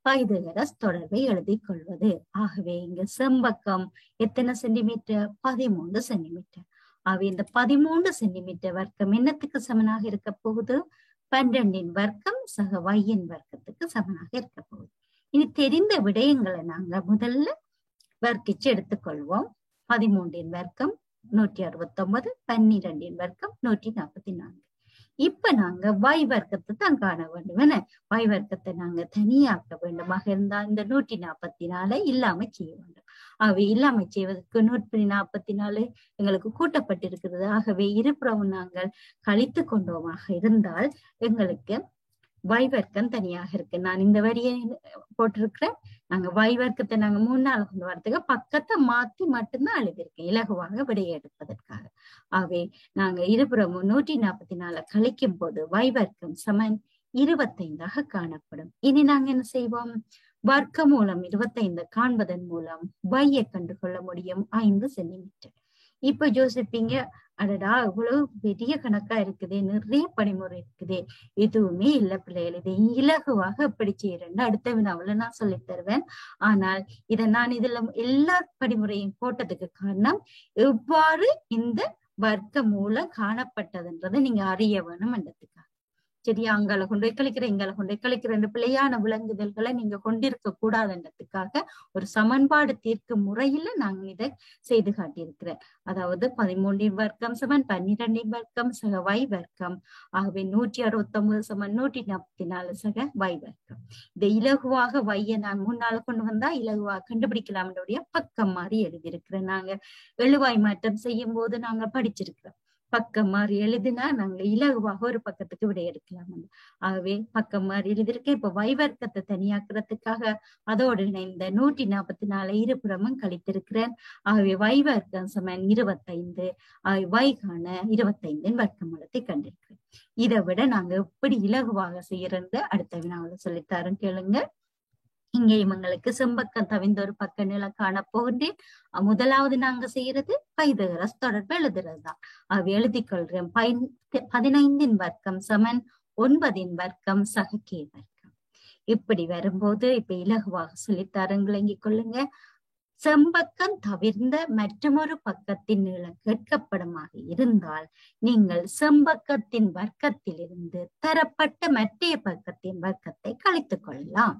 பைதகரஸ் தொடர்பை எழுதி கொள்வது. ஆகவே இங்க செம்பக்கம் எத்தனை சென்டிமீட்டர்? 13 சென்டிமீட்டர். ஆகவே இந்த 13 சென்டிமீட்டர் வர்க்கம் என்னத்துக்கு சமனாக இருக்க போகுது? 12 வர்க்கம் சக y வர்க்கத்துக்கு சமனாக இருக்க போகுது. இனி தெரிந்த விடயங்களை நாங்க முதல்ல வர்க்கிச்சு எடுத்துக்கொள்வோம். 13 வர்க்கம் 169, 12 வர்க்கம் 144. இப்ப நாங்க y வர்க்கத்தை தான் காண வேண்டும். என்ன y வர்க்கத்தை நாங்க தனியாக்க வேண்டுமாக இருந்தா இந்த 144 இல்லாம செய்ய வேண்டும். ஆகவே இல்லாம செய்வதற்கு 144 எங்களுக்கு கூட்டப்பட்டிருக்கிறது. ஆகவே இருபுறமும் நாங்கள் கழித்து கொண்டோமாக இருந்தால் எங்களுக்கு y வர்க்கம் தனியாக இருக்கு. நான் இந்த வரியை போட்டிருக்கிறேன். நாங்க y வர்க்கத்தை நாங்க 3 நாள் கொண்டு வரதுக்கு பக்கத்தை மாத்தி மட்டும்தான் எழுதியிருக்கேன், இலகுவாக விடையை எடுப்பதற்காக. ஆகவே நாங்க இருபுறமும் 144 கழிக்கும் போது y வர்க்கம் சமன் 25 காணப்படும். இனி நாங்க என்ன செய்வோம்? வர்க்க மூலம் 25 காண்பதன் மூலம் y கண்டுகொள்ள முடியும் 5 சென்டிமீட்டர். இப்ப யோசிப்பீங்க, அடடா இவ்வளவு பெரிய கணக்கா இருக்குதே, நிறைய படிமுறை இருக்குதே. எதுவுமே இல்ல பிள்ளைகள், இதை இலகுவாக எப்படி செய்யறேன்னு அடுத்த வினாவுல நான் சொல்லித் தருவேன். ஆனால் இதை நான் இதுல எல்லா படிமுறையும் போட்டதுக்கு காரணம் எவ்வாறு இந்த வர்க்க மூலம் காணப்பட்டதுன்றதை நீங்க அறிய வேணும் என்றதுக்காக. சரியா? அங்கால கொண்டு போய் கழிக்கிறேன், இங்கால கொண்டு போய் கழிக்கிறேன் பிள்ளையான விளங்குதல்களை நீங்க கொண்டிருக்க கூடாதுன்றதுக்காக ஒரு சமன்பாடு தீர்க்கும் முறையில நாங்க இதை செய்து காட்டியிருக்கிறேன். அதாவது 13 வர்க்கம் சமன் 12 வர்க்கம் சக y வர்க்கம். ஆகவே 169 சமன் 144 சக y வர்க்கம். இதை இலகுவாக y நான் முன்னால கொண்டு வந்தா இலகுவாக கண்டுபிடிக்கலாம். பக்கம் மாறி எழுதியிருக்கிறேன். நாங்க எழுவாய் மாற்றம் செய்யும் போது நாங்க படிச்சிருக்கிறோம். பக்கம் மாறி எழுதினா நாங்க இலகுவாக ஒரு பக்கத்துக்கு விடை எடுக்கலாம். ஆகவே பக்கம் மாறி எழுதியிருக்கேன். இப்ப y வர்க்கத்தை தனியாக்குறதுக்காக அதோடு இந்த 144 இருபுறமும் கழித்திருக்கிறேன். ஆகவே y வர்க்கம் சமன் 25. y காண 25 வர்க்க மூலத்தை கண்டிருக்கிறேன். இதை விட நாங்க எப்படி இலகுவாக செய்யறது அடுத்த வினாவுல சொல்லித்தாரும், கேளுங்க. இங்கே இவங்களுக்கு செம்பக்கம் தவிர்ந்த ஒரு பக்க நிலம் காண போகின்றேன். முதலாவது நாங்க செய்யறது பைதகரஸ் தொடர்பு எழுதுறதுதான். எழுதி கொள்றேன். 15 வர்க்கம் சமன் 9 வர்க்கம் சக k வர்க்கம். இப்படி வரும்போது இப்ப இலகுவாக சொல்லித்தாருங்க, விளங்கிக் கொள்ளுங்க. செம்பக்கம் தவிர்ந்த மற்றொரு பக்கத்தின் நீளம் கேட்கப்படுமாக இருந்தால் நீங்கள் செம்பக்கத்தின் வர்க்கத்திலிருந்து தரப்பட்ட மற்றைய பக்கத்தின் வர்க்கத்தை கழித்துக் கொள்ளலாம்.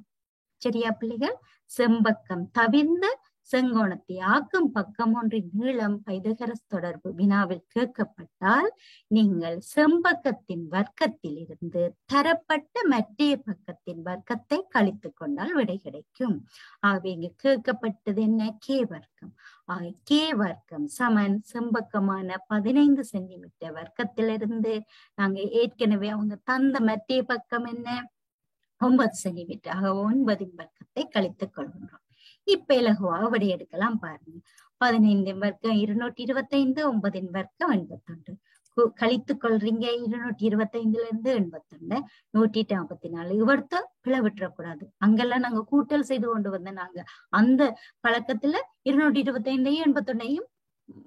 சரியா பிள்ளைகள்? செம்பக்கம் தவிர்ந்த செங்கோணத்தை ஆக்கும் பக்கம் ஒன்றின் நீளம் பைதகரஸ் தொடர்பு வினாவில் கேட்கப்பட்டால் நீங்கள் செம்பக்கத்தின் வர்க்கத்தில் இருந்து தரப்பட்ட மற்றைய பக்கத்தின் வர்க்கத்தை கழித்துக் கொண்டால் விடை கிடைக்கும். ஆகவே இங்கு கேட்கப்பட்டது என்ன? கே வர்க்கம். கே வர்க்கம் சமன் செம்பக்கமான 15 சென்டிமீட்டர் வர்க்கத்திலிருந்து நாங்க ஏற்கனவே அவங்க தந்த மற்றைய பக்கம் என்ன? 9 சென்டிமீட்டர். ஆக 9 வர்க்கத்தை கழித்துக் கொள்கின்றோம். இப்ப இலகுவாக விடை எடுக்கலாம். பாருங்க, 15 வர்க்கம் 225, 9 வர்க்கம் 81. கழித்துக் கொள்றீங்க. 225 இருந்து 81 144. இவர்த்த பிழை விட்டுறக்கூடாது. அங்கெல்லாம் நாங்க கூட்டல் செய்து கொண்டு வந்த நாங்க அந்த பழக்கத்துல 225 81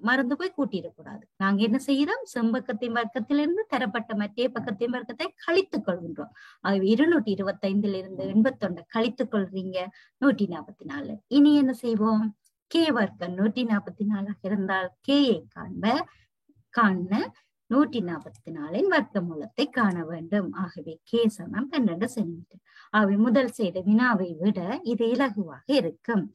மறந்து போய் கூட்டிடக்கூடாது. நாங்க என்ன செய்யறோம், செம்பக்கத்தின் வர்க்கத்திலிருந்து தரப்பட்ட மற்ற பக்கத்தின் வர்க்கத்தை கழித்துக் கொள்கின்றோம். ஆகவே 225 81 கழித்துக் கொள்றீங்க 144. இனி என்ன செய்வோம், கே வர்க்கம் 144 இருந்தால் கேயை காண 144 வர்க்க மூலத்தை காண வேண்டும். ஆகவே கே சமம் 12 சென்டிமீட்டர். ஆகவே முதல் செய்த வினாவை விட இது இலகுவாக இருக்கும்.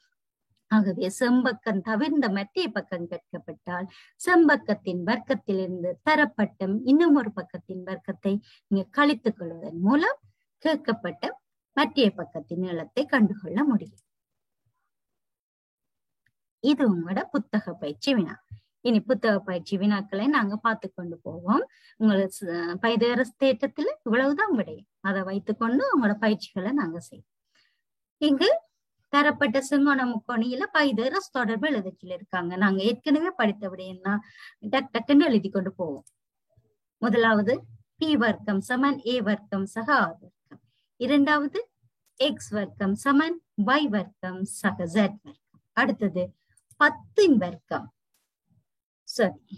ஆகவே செம்பக்கம் தவிர்ந்த மற்ற பக்கம் கேட்கப்பட்டால் செம்பக்கத்தின் வர்க்கத்திலிருந்து தரப்பட்ட இன்னும் ஒரு பக்கத்தின் வர்க்கத்தை நீங்க கழித்துக் கொள்வதன் மூலம் கேட்கப்பட்ட மற்ற பக்கத்தின் நீளத்தை கண்டுகொள்ள முடியும். இது உங்களோட புத்தக பயிற்சி வினா. இனி புத்தக பயிற்சி வினாக்களை நாங்க பார்த்து கொண்டு போவோம். உங்களுக்கு பைதேரஸ் தேற்றத்துல இவ்வளவுதான் விடையும். அதை வைத்துக்கொண்டு உங்களோட பயிற்சிகளை நாங்க செய்வோம். இங்கு தரப்பட்ட செங்கோண முக்கோணியில பைதேரஸ் தொடர்பு எழுத சொல்லியிருக்காங்க. நாங்க ஏற்கனவே படித்த விடையன்னா டக்குன்னு எழுதி கொண்டு போவோம். முதலாவது பி வர்க்கம் சமன் ஏ வர்க்கம் சக ஆர் வர்க்கம். இரண்டாவது எக்ஸ் வர்க்கம் சமன் y வர்க்கம் சக z வர்க்கம். அடுத்தது 10 வர்க்கம். சரி,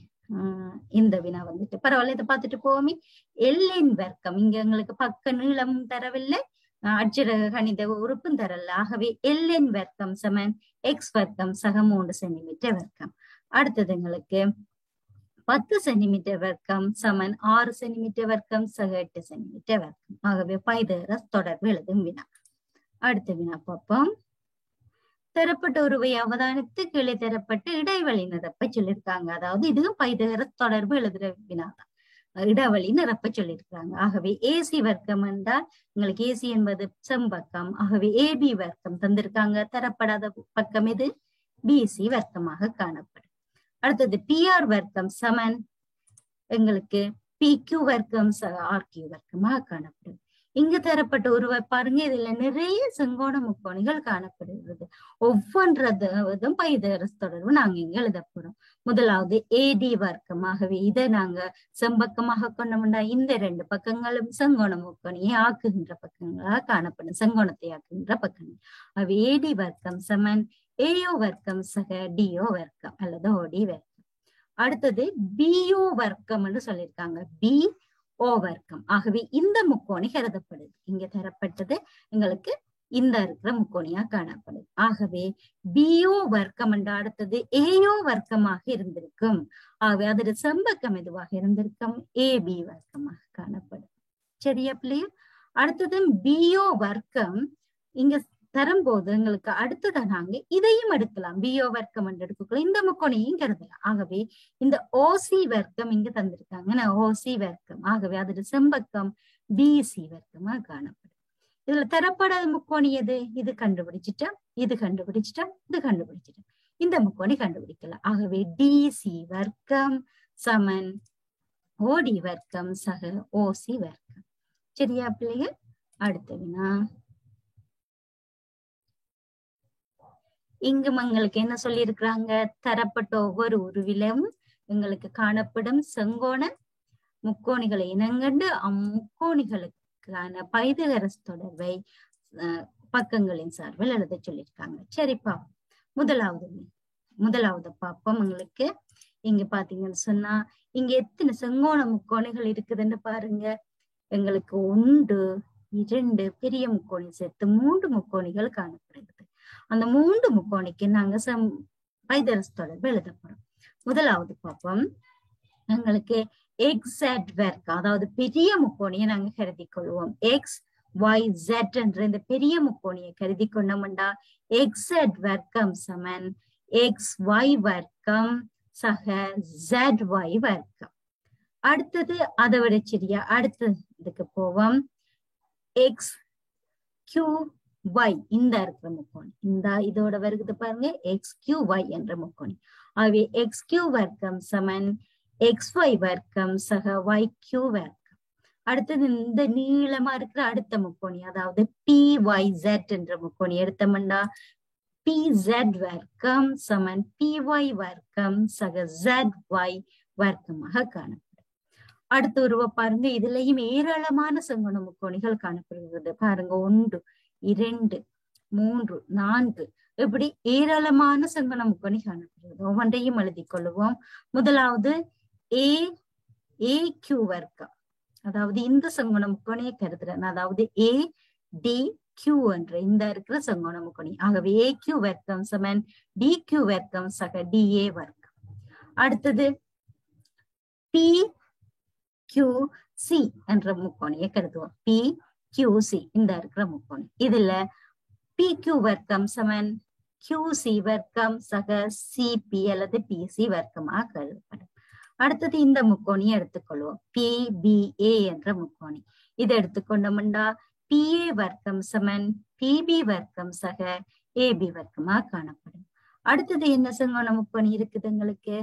இந்த வினா வந்துட்டு பரவாயில்ல, இதை பார்த்துட்டு போவோமே. எல்லின் வர்க்கம், இங்க எங்களுக்கு பக்க நீளமும் தரவில்லை, அட்சர கணித உறுப்பும் தரல. ஆகவே எல்லின் வர்க்கம் சமன் எக்ஸ் வர்க்கம் சக 3 சென்டிமீட்டர் வர்க்கம். அடுத்தது எங்களுக்கு 10 சென்டிமீட்டர் வர்க்கம் சமன் 6 சென்டிமீட்டர் வர்க்கம் சக 8 சென்டிமீட்டர் வர்க்கம். ஆகவே பைதேரஸ் தொடர்பு எழுதும் வினா. அடுத்த வினா பார்ப்போம். தரப்பட்ட ஒருவை அவதானித்து கீழே தரப்பட்ட இடைவெளி நிரப்ப சொல்லியிருக்காங்க. அதாவது இதுவும் பைதேரஸ் தொடர்பு எழுதுற வினாதான். இடைவெளி நிரப்ப சொல்லியிருக்காங்க. ஆகவே ஏசி வர்க்கம் என்றால் உங்களுக்கு ஏசி என்பது செம்பக்கம். ஆகவே ஏபி வர்க்கம் தந்திருக்காங்க. தரப்படாத பக்கம் இது பிசி வர்க்கமாக காணப்படும். அடுத்தது பிஆர் வர்க்கம் சமன் எங்களுக்கு பிக்யூ வர்க்கம் ஆர்கியூ வர்க்கமாக காணப்படும். இங்கு தரப்பட்ட உருவை பாருங்க, இதுல நிறைய செங்கோண முக்கோணிகள் காணப்படுகிறது. ஒவ்வொன்றதும் பைதேரஸ் தொடர்பு நாங்க இங்க எழுத போறோம். முதலாவது ஏடி வர்க்கம். ஆகவே இதை நாங்க செம்பக்கமாக கொண்டோம்னா இந்த 2 பக்கங்களும் செங்கோண முக்கோணியை ஆக்குகின்ற பக்கங்களாக காணப்படும், செங்கோணத்தை ஆக்குகின்ற பக்கங்கள். ஆகவே ஏடி வர்க்கம் சமன் ஏயோ வர்க்கம் சக டிஓ வர்க்கம் அல்லது ஓடி வர்க்கம். அடுத்தது பிஓ வர்க்கம் என்று சொல்லியிருக்காங்க, பி ஓ வர்க்கம். ஆகவே இந்த முக்கோணி கருதப்படுது. இங்க தரப்பட்டது எங்களுக்கு இந்த இருக்கிற முக்கோணியா காணப்படுது. ஆகவே பிஓ வர்க்கம் என்ற அடுத்தது ஏயோ வர்க்கமாக இருந்திருக்கும். ஆகவே அதோட செம்பக்கம் எதுவாக இருந்திருக்கும், ஏபி வர்க்கமாக காணப்படும். சரியா பிள்ளையா? அடுத்தது பிஓ வர்க்கம் இங்க தரும்போது எங்களுக்கு அடுத்ததான் நாங்க இதையும் எடுக்கலாம். பிஓ வர்க்கம் என்று எடுத்துக்கலாம், இந்த முக்கோணியையும் கருதலாம். ஆகவே இந்த ஓசி வர்க்கம் இங்க தந்திருக்காங்க, ஓசி வர்க்கம். ஆகவே அதோட செம்பக்கம் பிசி வர்க்கமா காணப்படும். இதுல தரப்படாத முக்கோணி எது, இது கண்டுபிடிச்சிட்டா, இது கண்டுபிடிச்சிட்டா, இது கண்டுபிடிச்சிட்டா, இந்த முக்கோணி கண்டுபிடிக்கலாம். ஆகவே டிசி வர்க்கம் சமன் ஓடி வர்க்கம் சக ஓசி வர்க்கம். சரியா பிள்ளைங்க? அடுத்ததுனா இங்கு எங்களுக்கு என்ன சொல்லி இருக்கிறாங்க, தரப்பட்ட ஒவ்வொரு உருவிலும் எங்களுக்கு காணப்படும் செங்கோண முக்கோணிகளை இனங்கண்டு அம்முக்கோணிகளுக்கான பைதேரஸ் தொடர்பை பக்கங்களின் சார்பில் எழுத சொல்லியிருக்காங்க. சரிப்பா, முதலாவது பாப்போம். உங்களுக்கு இங்க பாத்தீங்கன்னு சொன்னா இங்க எத்தனை செங்கோண முக்கோணிகள் இருக்குதுன்னு பாருங்க. எங்களுக்கு 1 2 பெரிய முக்கோணி சேர்த்து 3 முக்கோணிகள் காணப்படுகிறது. அந்த 3 முக்கோணிக்கு நாங்க பைதேரஸ் தொடர்பு எழுத போறோம். முதலாவது பார்ப்போம். எங்களுக்கு எக்ஸ் வர்க்கம், அதாவது பெரிய முக்கோணியை நாங்க கருதி கொள்வோம். எக்ஸ் ஒய் ஜெட் என்ற இந்த பெரிய முக்கோணியை கருதி கொண்டோம்டா எக்ஸ் வர்க்கம் சமன் எக்ஸ் ஒய் வர்க்கம் சக ஜெட் ஒய் வர்க்கம். அடுத்தது அதை விட சரியா அடுத்ததுக்கு போவோம். எக்ஸ் கியூ y இந்த இருக்கிற முக்கோணி, இந்த இதோட வருகிறது பாருங்க, எக்ஸ் கியூ ஒய் என்ற முக்கோணி. ஆகவே எக்ஸ் கியூ வர்க்கம் சமன் எக்ஸ் ஒய் வர்க்கம் சக ஒய் கியூ வர்க்கம். அடுத்தது இந்த நீளமா இருக்கிற அடுத்த முக்கோணி, அதாவது பி ஒய் ஜெட் என்ற முக்கோணி எடுத்தோம்னா பி ஜெட் வர்க்கம் சமன் பி ஒய் வர்க்கம் சக ஜெட் ஒய் வர்க்கமாக காணப்படும். அடுத்த உருவ பாருங்க, இதுலயும் ஏராளமான செங்கோண முக்கோணிகள் காணப்படுகிறது. பாருங்க 1 2 3 4 இப்படி ஏராளமான செங்கோண முக்கோணி காணப்படுகிறது. ஒவ்வொன்றையும் எழுதிக் கொள்ளுவோம். முதலாவது ஏ கியூ வர்க்கம், அதாவது இந்த செங்கோண முக்கோணியை கருதுறேன், அதாவது ஏ டி கியூ என்ற இந்த இருக்கிற செங்கோண முக்கோணி. ஆகவே ஏ கியூ வர்க்கம் சமன் டி கியூ வர்க்கம் சக டிஏ வர்க்கம். அடுத்தது பி கியூ சி என்ற முக்கோணியை கருதுவோம். பி கியூ சி இந்த இருக்கிற முக்கோணி. இதுல பி கியூ வர்க்கம் சமன் QC வர்க்கம் சக சிபி அல்லது பிசி வர்க்கமாக கருதப்படும். அடுத்தது இந்த முக்கோணியை எடுத்துக்கொள்வோம். PBA என்ற முக்கோணி. இதை எடுத்துக்கொண்டோம்னா PA வர்க்கம் சமன் PB வர்க்கம் சக AB வர்க்கமாக காணப்படும். அடுத்தது என்ன செங்கோண முக்கோணி இருக்குது எங்களுக்கு?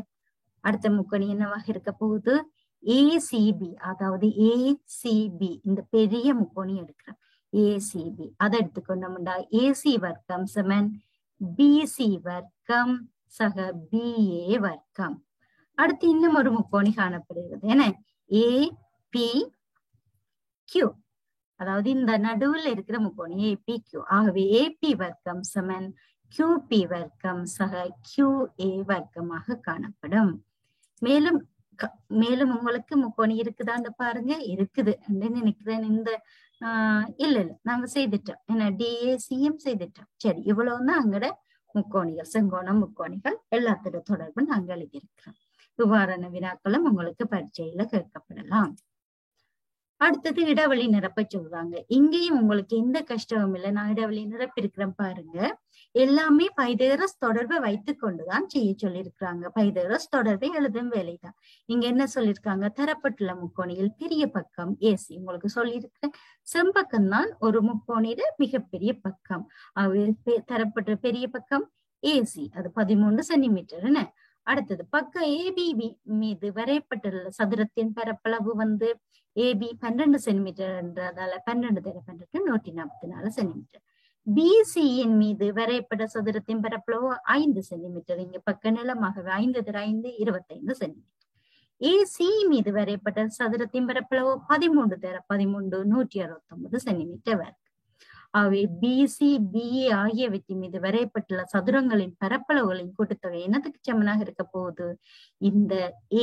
அடுத்த முக்கோணி என்னவாக இருக்க போகுது? ACB, அதாவது ACB இந்த பெரிய முக்கோணி எடுக்கிறோம். ACB அதை எடுத்துக்கொண்டோம்னா AC வர்க்கம் சமன் BC வர்க்கம் சக BA வர்க்கம். அடுத்து இன்னும் ஒரு முக்கோணி காணப்படுகிறது. என்ன? APQ, அதாவது இந்த நடுவில் இருக்கிற முக்கோணி APQ. ஆகவே AP வர்க்கம் சமன் QP வர்க்கம் சக QA வர்க்கமாக காணப்படும். மேலும் உங்களுக்கு முக்கோணி இருக்குதான்னு பாருங்க. இருக்குது நினைக்கிறேன். இந்த இல்ல நாங்க செய்துட்டோம். ஏன்னா DACM செய்துட்டோம். சரி, இவ்வளவுதான் அங்கட முக்கோணிகள், செங்கோண முக்கோணிகள் எல்லாத்தோட தொடர்பு நாங்க எழுதியிருக்கிறோம். இவ்வாறான வினாக்களும் உங்களுக்கு பரீட்சையில கேட்கப்படலாம். அடுத்தது இடைவெளி நிரப்ப சொல்றாங்க. இங்கேயும் உங்களுக்கு எந்த கஷ்டமும் இல்லை. நான் இடைவெளி நிரப்பிருக்கிறேன் பாருங்க. எல்லாமே பைதேரஸ் தொடர்பை வைத்துக் கொண்டுதான் செய்ய சொல்லியிருக்கிறாங்க. பைதேரஸ் தொடர்பை எழுதும் வேலைதான். இங்க என்ன சொல்லியிருக்காங்க? தரப்பட்டுள்ள முக்கோணியில் பெரிய பக்கம் ஏசி. உங்களுக்கு சொல்லியிருக்கிறேன், செம்பக்கம் தான் ஒரு முக்கோணியில மிகப்பெரிய பக்கம். தரப்பட்ட பெரிய பக்கம் ஏசி, அது 13 சென்டிமீட்டர். அடுத்தது பக்கம் ஏபி மீது வரையப்பட்டுள்ள சதுரத்தின் பரப்பளவு வந்து ஏபி 12 சென்டிமீட்டர் என்றதால 12 தர 12 144 சென்டிமீட்டர். பிசியின் மீது வரையப்பட்ட சதுரத்தின் பரப்பளவு 5 சென்டிமீட்டர். இங்க பக்க நிலமாகவே 5 தர 5 25 சென்டிமீட்டர். ஏசி மீது வரையப்பட்ட சதுரத்தின் பரப்பளவு 13 தர 13 169 சென்டிமீட்டர் வரை. அவை பிசி பிஏ ஆகியவற்றின் மீது வரையப்பட்டுள்ள சதுரங்களின் பரப்பளவுகளின் கூட்டுத்தொகை என்னத்துக்கு சமனாக இருக்க போகுது? இந்த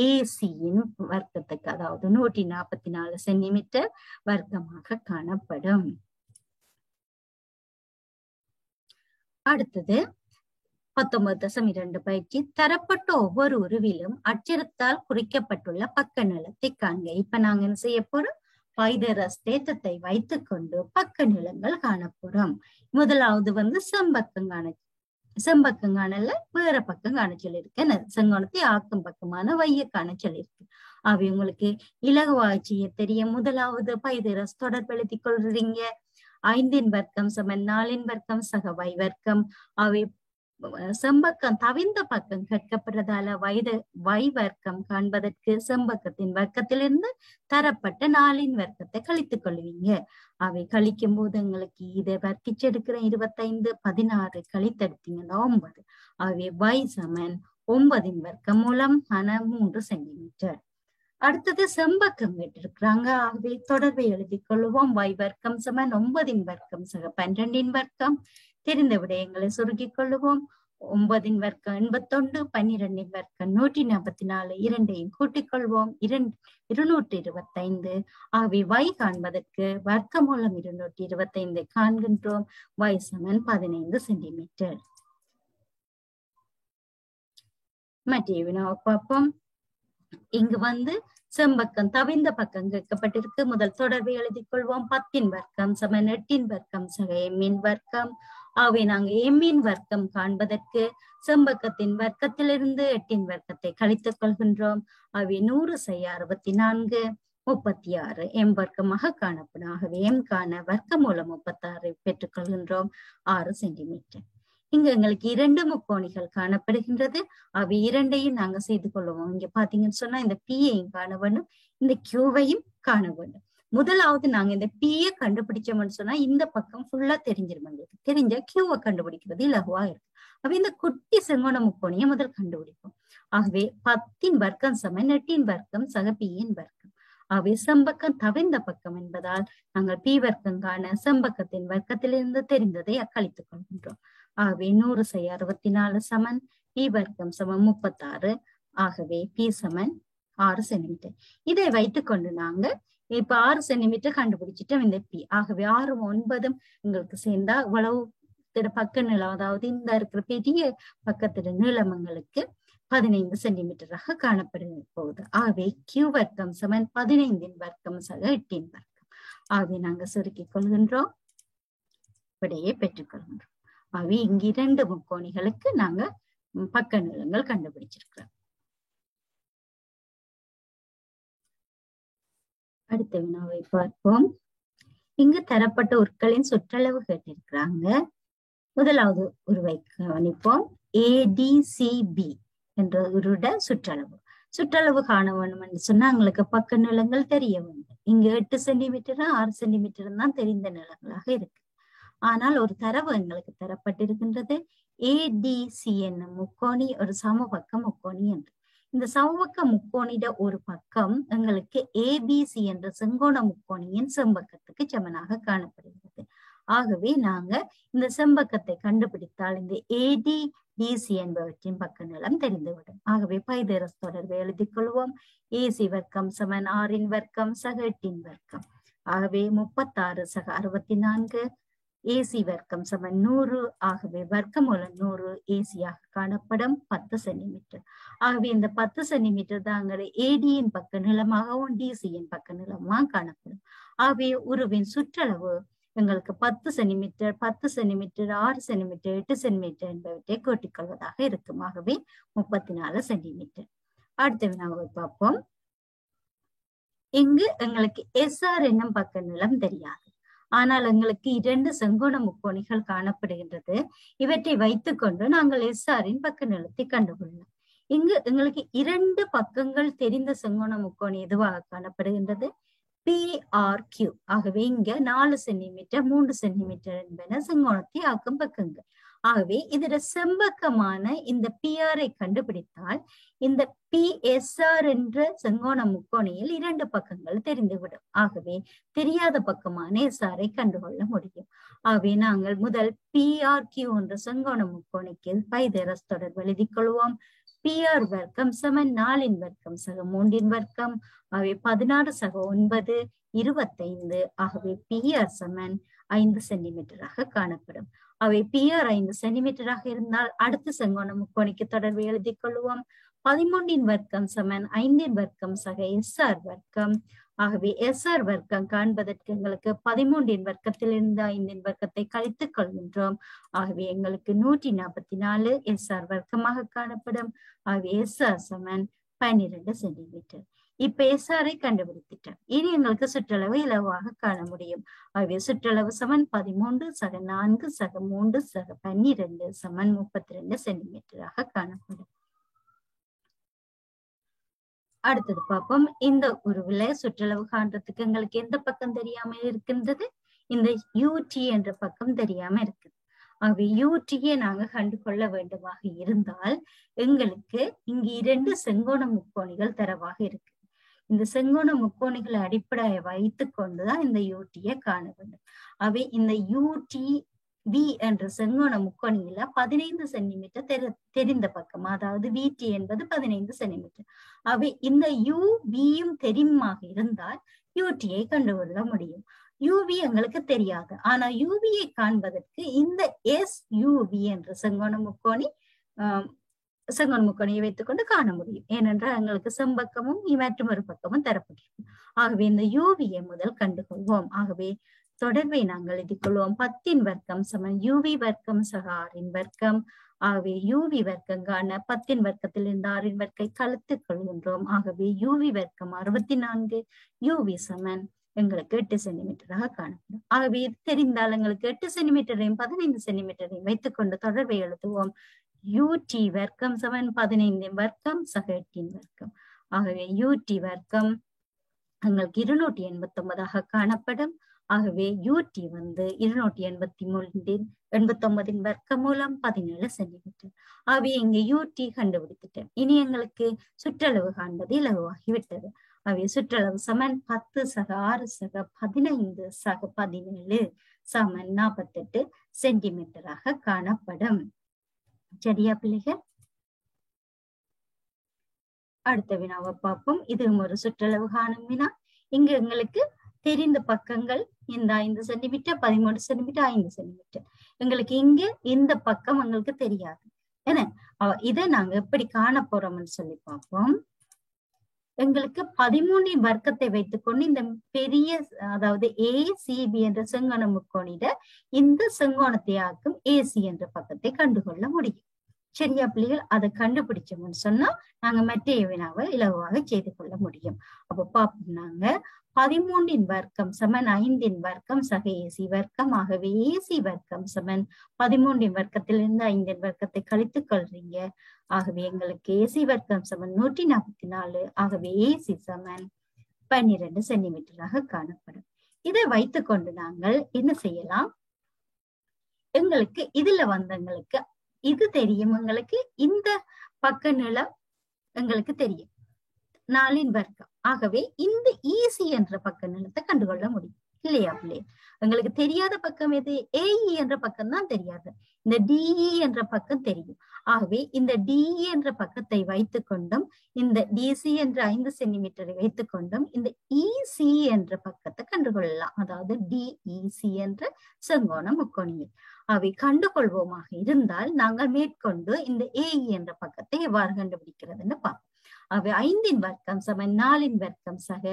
ஏசியின் வர்க்கத்துக்கு, அதாவது 144 சென்டிமீட்டர் வர்க்கமாக காணப்படும். அடுத்தது 19.2 பயிற்சி. தரப்பட்ட ஒவ்வொரு உருவிலும் அச்சரத்தால் குறிக்கப்பட்டுள்ள பக்க நிலத்தை காண்க. இப்ப நாங்க என்ன செய்ய போறோம்? பைதேரஸ் தேற்றத்தை வைத்துக் கொண்டு பக்க நிலங்கள் காணப்போறோம். முதலாவது வந்து செம்பக்கம் காணல, வேற பக்கம் காண சொல்லியிருக்கேன். செங்கோணத்தை ஆக்கும் பக்கமான வைய காண சொல்லியிருக்கு. அவை உங்களுக்கு இலகுவாக செய்ய தெரியும். முதலாவது பைதேரஸ் தொடர்பு எழுதி கொள்றீங்க. 5 வர்க்கம் சமன் 4 வர்க்கம் சக வை வர்க்கம். அவை செம்பக்கம் தவிர்ந்த பக்கம் கேட்கப்படுறதால வை வர்க்கம் காண்பதற்கு செம்பக்கத்தின் வர்க்கத்திலிருந்து தரப்பட்ட 4 வர்க்கத்தை கழித்துக் கொள்வீங்க. அவை கழிக்கும் போது உங்களுக்கு இதை வர்க்கிச்செடுக்கிறேன். 25 16 கழித்தெடுத்தீங்கன்னா 9. அவை வை சமன் 9 வர்க்கம் மூலம் 3 சென்டிமீட்டர். அடுத்தது செம்பக்கம் கேட்டிருக்கிறாங்க. ஆகவே தொடர்பை எழுதி கொள்வோம். வை வர்க்கம் சமன் 9 வர்க்கம் சக 12 வர்க்கம். தெரிந்த விடயங்களை சுருக்கிக் கொள்ளுவோம். 9 வர்க்கம் 81, 12 வர்க்கம் 144, இரண்டையும் கூட்டிக் கொள்வோம். 225. ஆகவே வை காண்பதற்கு வர்க்க மூலம் 225 காண்கின்றோம். வை சமன் 15 சென்டிமீட்டர். மற்ற வினாவை பார்ப்போம். இங்கு வந்து செம்பக்கம் தவிர்ந்த பக்கம் கேட்கப்பட்டிருக்கு. முதல் தொடர்பை எழுதிக் கொள்வோம். 10 வர்க்கம் சமன் 8 வர்க்கம் சக எம்மின் வர்க்கம். ஆகவே நாங்க எம்மின் வர்க்கம் காண்பதற்கு செம்பக்கத்தின் வர்க்கத்திலிருந்து 8 வர்க்கத்தை கழித்துக் கொள்கின்றோம். ஆகவே 100 செய்ய 64 36 எம் வர்க்கமாக காணப்படும். ஆகவே எம் காண வர்க்க மூலம் 36 பெற்றுக் கொள்கின்றோம். 6 சென்டிமீட்டர். இங்க எங்களுக்கு 2 முக்கோணிகள் காணப்படுகின்றது. அவை இரண்டையும் நாங்க செய்து கொள்வோம். இங்க பாத்தீங்கன்னு சொன்னா இந்த பியையும் காண வேண்டும், இந்த கியூவையும் காண வேண்டும். முதலாவது நாங்க இந்த பியை கண்டுபிடிச்சோம்னு சொன்னா இந்த பக்கம் ஃபுல்லா தெரிஞ்சிரும். எங்களுக்கு தெரிஞ்ச கியூவை கண்டுபிடிக்கிறது இலகுவா இருக்கு. அப்ப இந்த குட்டி செங்கோண முக்கோணியை முதல் கண்டுபிடிப்போம். ஆகவே 10 வர்க்கம் சமன் 8 வர்க்கம் சக பியின் வர்க்கம். ஆகவே செம்பக்கம் தவிர்ந்த பக்கம் என்பதால் நாங்கள் பி வர்க்கம் காண செம்பக்கத்தின் வர்க்கத்திலிருந்து தெரிந்ததை அக்களித்துக் கொள்கின்றோம். ஆகவே 100 சை 64 சமன் பி வர்க்கம் சமம் 36. ஆகவே பி சமன் 6 சென்டிமீட்டர். இதை வைத்துக்கொண்டு நாங்க இப்ப 6 சென்டிமீட்டர் கண்டுபிடிச்சிட்டோம் இந்த பி. ஆகவே 6 9 எங்களுக்கு சேர்ந்தா இவ்வளவு பக்க நீளம், அதாவது இந்த இருக்கிற பெரிய பக்கத்துல நீளம் எங்களுக்கு 15 சென்டிமீட்டராக காணப்பட போகுது. ஆகவே கியூ வர்க்கம் சமன் 15 வர்க்கம் சக 8 வர்க்கம். ஆகவே நாங்க சுருக்கிக் கொள்கின்றோம், விடையை பெற்றுக்கொள்கின்றோம். ஆகவே இங்கு 2 முக்கோணிகளுக்கு நாங்க பக்க நீளங்கள் கண்டுபிடிச்சிருக்கிறோம். அடுத்த வினாவை பார்ப்போம். இங்கு தரப்பட்ட உருக்களின் சுற்றளவு கேட்டிருக்கிறாங்க. முதலாவது உருவை கவனிப்போம். ADCB என்ற உருட சுற்றளவு காண வேண்டும் என்று சொன்னா எங்களுக்கு பக்க நீளங்கள் தெரிய வேண்டும். இங்கு 8 சென்டிமீட்டர் 6 சென்டிமீட்டர் தான் தெரிந்த நீளங்களாக இருக்கு. ஆனால் ஒரு தரவு எங்களுக்கு தரப்பட்டிருக்கின்றது. ADC என்னும் முக்கோணி ஒரு சமபக்க முக்கோணி என்று. இந்த சமபக்க முக்கோணிட ஒரு பக்கம் எங்களுக்கு ABC என்ற செங்கோண முக்கோணியின் செம்பக்கத்துக்கு சமனாக காணப்படுகிறது. ஆகவே நாங்க இந்த செம்பக்கத்தை கண்டுபிடித்தால் இந்த ADBC என்பவற்றின் பக்க நீளம் தெரிந்துவிடும். ஆகவே பைதரஸ் தொடர்பை எழுதிக் கொள்வோம். AC வர்க்கம் சமன் 6 வர்க்கம் சக 8 வர்க்கம். ஆகவே 36 சக 64. AC வர்க்கம் சமன் 100. ஆகவே வர்க்கமூலம் 100 ஏசியாக காணப்படும் 10 சென்டிமீட்டர். ஆகவே இந்த 10 சென்டிமீட்டர் தான் ADயின் பக்க நீளமாகவும் DCயின் பக்க நீளமாக காணப்படும். ஆகவே உருவின் சுற்றளவு எங்களுக்கு 10 சென்டிமீட்டர் 10 சென்டிமீட்டர் 6 சென்டிமீட்டர் 8 சென்டிமீட்டர் என்பவற்றை கூட்டிக் கொள்வதாக இருக்கும். ஆகவே 34 சென்டிமீட்டர். அடுத்த வினாவை பார்ப்போம். இங்கு எங்களுக்கு SR என்னும் பக்க நீளம் தெரியாது. ஆனால் எங்களுக்கு 2 செங்கோண முக்கோணிகள் காணப்படுகின்றது. இவற்றை வைத்துக்கொண்டு நாங்கள் SRின் பக்க நீளத்தை கண்டுகொள்ளலாம். இங்கு எங்களுக்கு 2 பக்கங்கள் தெரிந்த செங்கோண முக்கோணி எதுவாக காணப்படுகின்றது? PRQ. ஆகவே இங்க 4 சென்டிமீட்டர் 3 சென்டிமீட்டர் என்பன செங்கோணத்தை ஆக்கும் பக்கங்கள். ஆகவே இதோட செம்பக்கமான இந்த PR-ஐ கண்டுபிடித்தால் இந்த PSR என்ற செங்கோண முக்கோணியில் 2 பக்கங்கள் தெரிந்துவிடும். ஆகவே தெரியாத பக்கமான SR-ஐ கண்டுகொள்ள முடியும். ஆகவே நாங்கள் முதல் PRQ என்ற செங்கோண முக்கோணிக்கு பைதரஸ் தொடர்பு எழுதிக் கொள்வோம். PR வர்க்கம் சமன் 4 வர்க்கம் சக 3 வர்க்கம். ஆகவே 16 சக 9 25. ஆகவே PR சமன் 5 சென்டிமீட்டராக காணப்படும். அவை PR 5 சென்டிமீட்டராக இருந்தால் அடுத்த செங்கோண முக்கோணிக்கு தொடர்பு எழுதிக் கொள்வோம். 13 வர்க்கம் சமன் 5 வர்க்கம் சக SR வர்க்கம். ஆகவே SR வர்க்கம் காண்பதற்கு எங்களுக்கு 13 வர்க்கத்தில் இருந்து 5 வர்க்கத்தை கழித்துக் கொள்கின்றோம். ஆகவே எங்களுக்கு 144 SR வர்க்கமாக காணப்படும். ஆகவே SR சமன் 12 சென்டிமீட்டர். இப்ப SR-ஐ கண்டுபிடித்துட்டோம். இனி எங்களுக்கு சுற்றளவு இலவாக காண முடியும். ஆகவே சுற்றளவு சமன் 13 சக 4 சக 3 சக 12 சமன் 32 சென்டிமீட்டராக காணப்படும். அடுத்தது பார்ப்போம். இந்த உருவுல சுற்றளவு காண்றதுக்கு எங்களுக்கு எந்த பக்கம் தெரியாம இருக்கின்றது? இந்த UT என்ற பக்கம் தெரியாம இருக்குது. ஆகவே UT-யை நாங்க கண்டு கொள்ள வேண்டுமாக இருந்தால் எங்களுக்கு இங்கு 2 செங்கோண முக்கோணிகள் தரவாக இருக்கு. இந்த செங்கோண முக்கோணிகளை அடிப்படையை வைத்துக் கொண்டுதான் இந்த UT-யை காண வேண்டும். அவை இந்த UTV என்ற செங்கோண முக்கோணியில 15 சென்டிமீட்டர் தெரிந்த பக்கம், அதாவது VT என்பது 15 சென்டிமீட்டர். அவை இந்த UVயும் தெரியுமாக இருந்தால் UT-யை கண்டுகொள்ள முடியும். UV எங்களுக்கு தெரியாது. ஆனா UV-யை காண்பதற்கு இந்த SUV என்ற செங்கோண முக்கோணியை வைத்துக்கொண்டு காண முடியும். ஏனென்றால் எங்களுக்கு செம்பக்கமும் மற்றொரு பக்கமும் தரப்பட்டிருக்கும். ஆகவே இந்த UV-யை முதல் கண்டுகொள்வோம். ஆகவே தொடர்பை நாங்கள் எழுதிக்கொள்வோம். 10 வர்க்கம் சமன் UV வர்க்கம் சக 6 வர்க்கம். ஆகவே UV வர்க்கம் காண 10 வர்க்கத்தில் இருந்து 6 வர்க்கை கழித்துக் கொள்கின்றோம். ஆகவே UV வர்க்கம் 64. UV சமன் எங்களுக்கு 8 சென்டிமீட்டராக காணப்படும். ஆகவே இது தெரிந்தால் எங்களுக்கு 8 சென்டிமீட்டரையும் 15 சென்டிமீட்டரையும் வைத்துக்கொண்டு தொடர்பை எழுதுவோம். UT வர்க்கம் சமன் 15 வர்க்கம் சக 8 வர்க்கம். ஆகவே UT வர்க்கம் எங்களுக்கு 289 காணப்படும். ஆகவே UT 289 வர்க்கம் மூலம் 17 சென்டிமீட்டர். ஆகவே இங்க UT கண்டுபிடித்துட்டேன். இனி எங்களுக்கு சுற்றளவு காண்பது இலகுவாகிவிட்டது. ஆகவே சுற்றளவு சமன் 10 சக 6 சக 15 சக 17 சமன் 48 சென்டிமீட்டராக காணப்படும். சரியா பிள்ளைகள்? அடுத்த வினாவை பார்ப்போம். இதுவும் ஒரு சுற்றளவு காணும் வினா. இங்கு எங்களுக்கு தெரிந்த பக்கங்கள் இந்த 5 சென்டிமீட்டர், 13 சென்டிமீட்டர், 5 சென்டிமீட்டர். எங்களுக்கு இங்க இந்த பக்கம் எங்களுக்கு தெரியாது. ஏன்னா இதை நாங்க எப்படி காண போறோம்னு சொல்லி பார்ப்போம். எங்களுக்கு 13 வர்க்கத்தை வைத்துக்கொண்டு இந்த பெரிய, அதாவது ஏசிபி என்ற செங்கோண முக்கோணிட இந்த செங்கோணத்தை ஆக்கும் ஏசி என்ற பக்கத்தை கண்டுகொள்ள முடியும். சரியா பிள்ளைகள்? அதை கண்டுபிடிச்சோம்னு சொன்னா நாங்க மற்ற வினாவை இலகுவாக செய்து கொள்ள முடியும். அப்ப பாப்போம், நாங்க 13 வர்க்கம் சமன் 5 வர்க்கம் சக ஏசி வர்க்கம். ஆகவே ஏசி வர்க்கம் சமன் 13 வர்க்கத்திலிருந்து 5 வர்க்கத்தை கழித்து கொள்றீங்க. ஆகவே எங்களுக்கு ஏசி வர்க்கம் சமன் 144. ஆகவே ஏசி சமன் 12 சென்டிமீட்டராக காணப்படும். இதை வைத்துக்கொண்டு நாங்கள் என்ன செய்யலாம்? எங்களுக்கு இதுல வந்தவங்களுக்கு இது தெரியும். எங்களுக்கு இந்த பக்க நிலம் எங்களுக்கு தெரியும், 4 வர்க்கம். ஆகவே இந்த ஈசி என்ற பக்க நிலத்தை கண்டுகொள்ள முடியும் இல்லையா பிள்ளை? எங்களுக்கு தெரியாத பக்கம் எது? ஏஇ என்ற பக்கம் தான் தெரியாது. இந்த டிஇ என்ற பக்கம் தெரியும். ஆகவே இந்த டிஇ என்ற பக்கத்தை வைத்துக்கொண்டும் இந்த டிசி என்ற 5 சென்டிமீட்டரை வைத்துக்கொண்டும் இந்த இசி என்ற பக்கத்தை கண்டுகொள்ளலாம். அதாவது டிஇசி என்ற செங்கோண முக்கோணியை அவை கண்டுகொள்வோமாக இருந்தால் நாங்கள் மேற்கொண்டு இந்த ஏஇ என்ற பக்கத்தை எவ்வாறு கண்டுபிடிக்கிறதுன்னு பார்ப்போம். அவை 5 வர்க்கம் சமன் 4 வர்க்கம் சக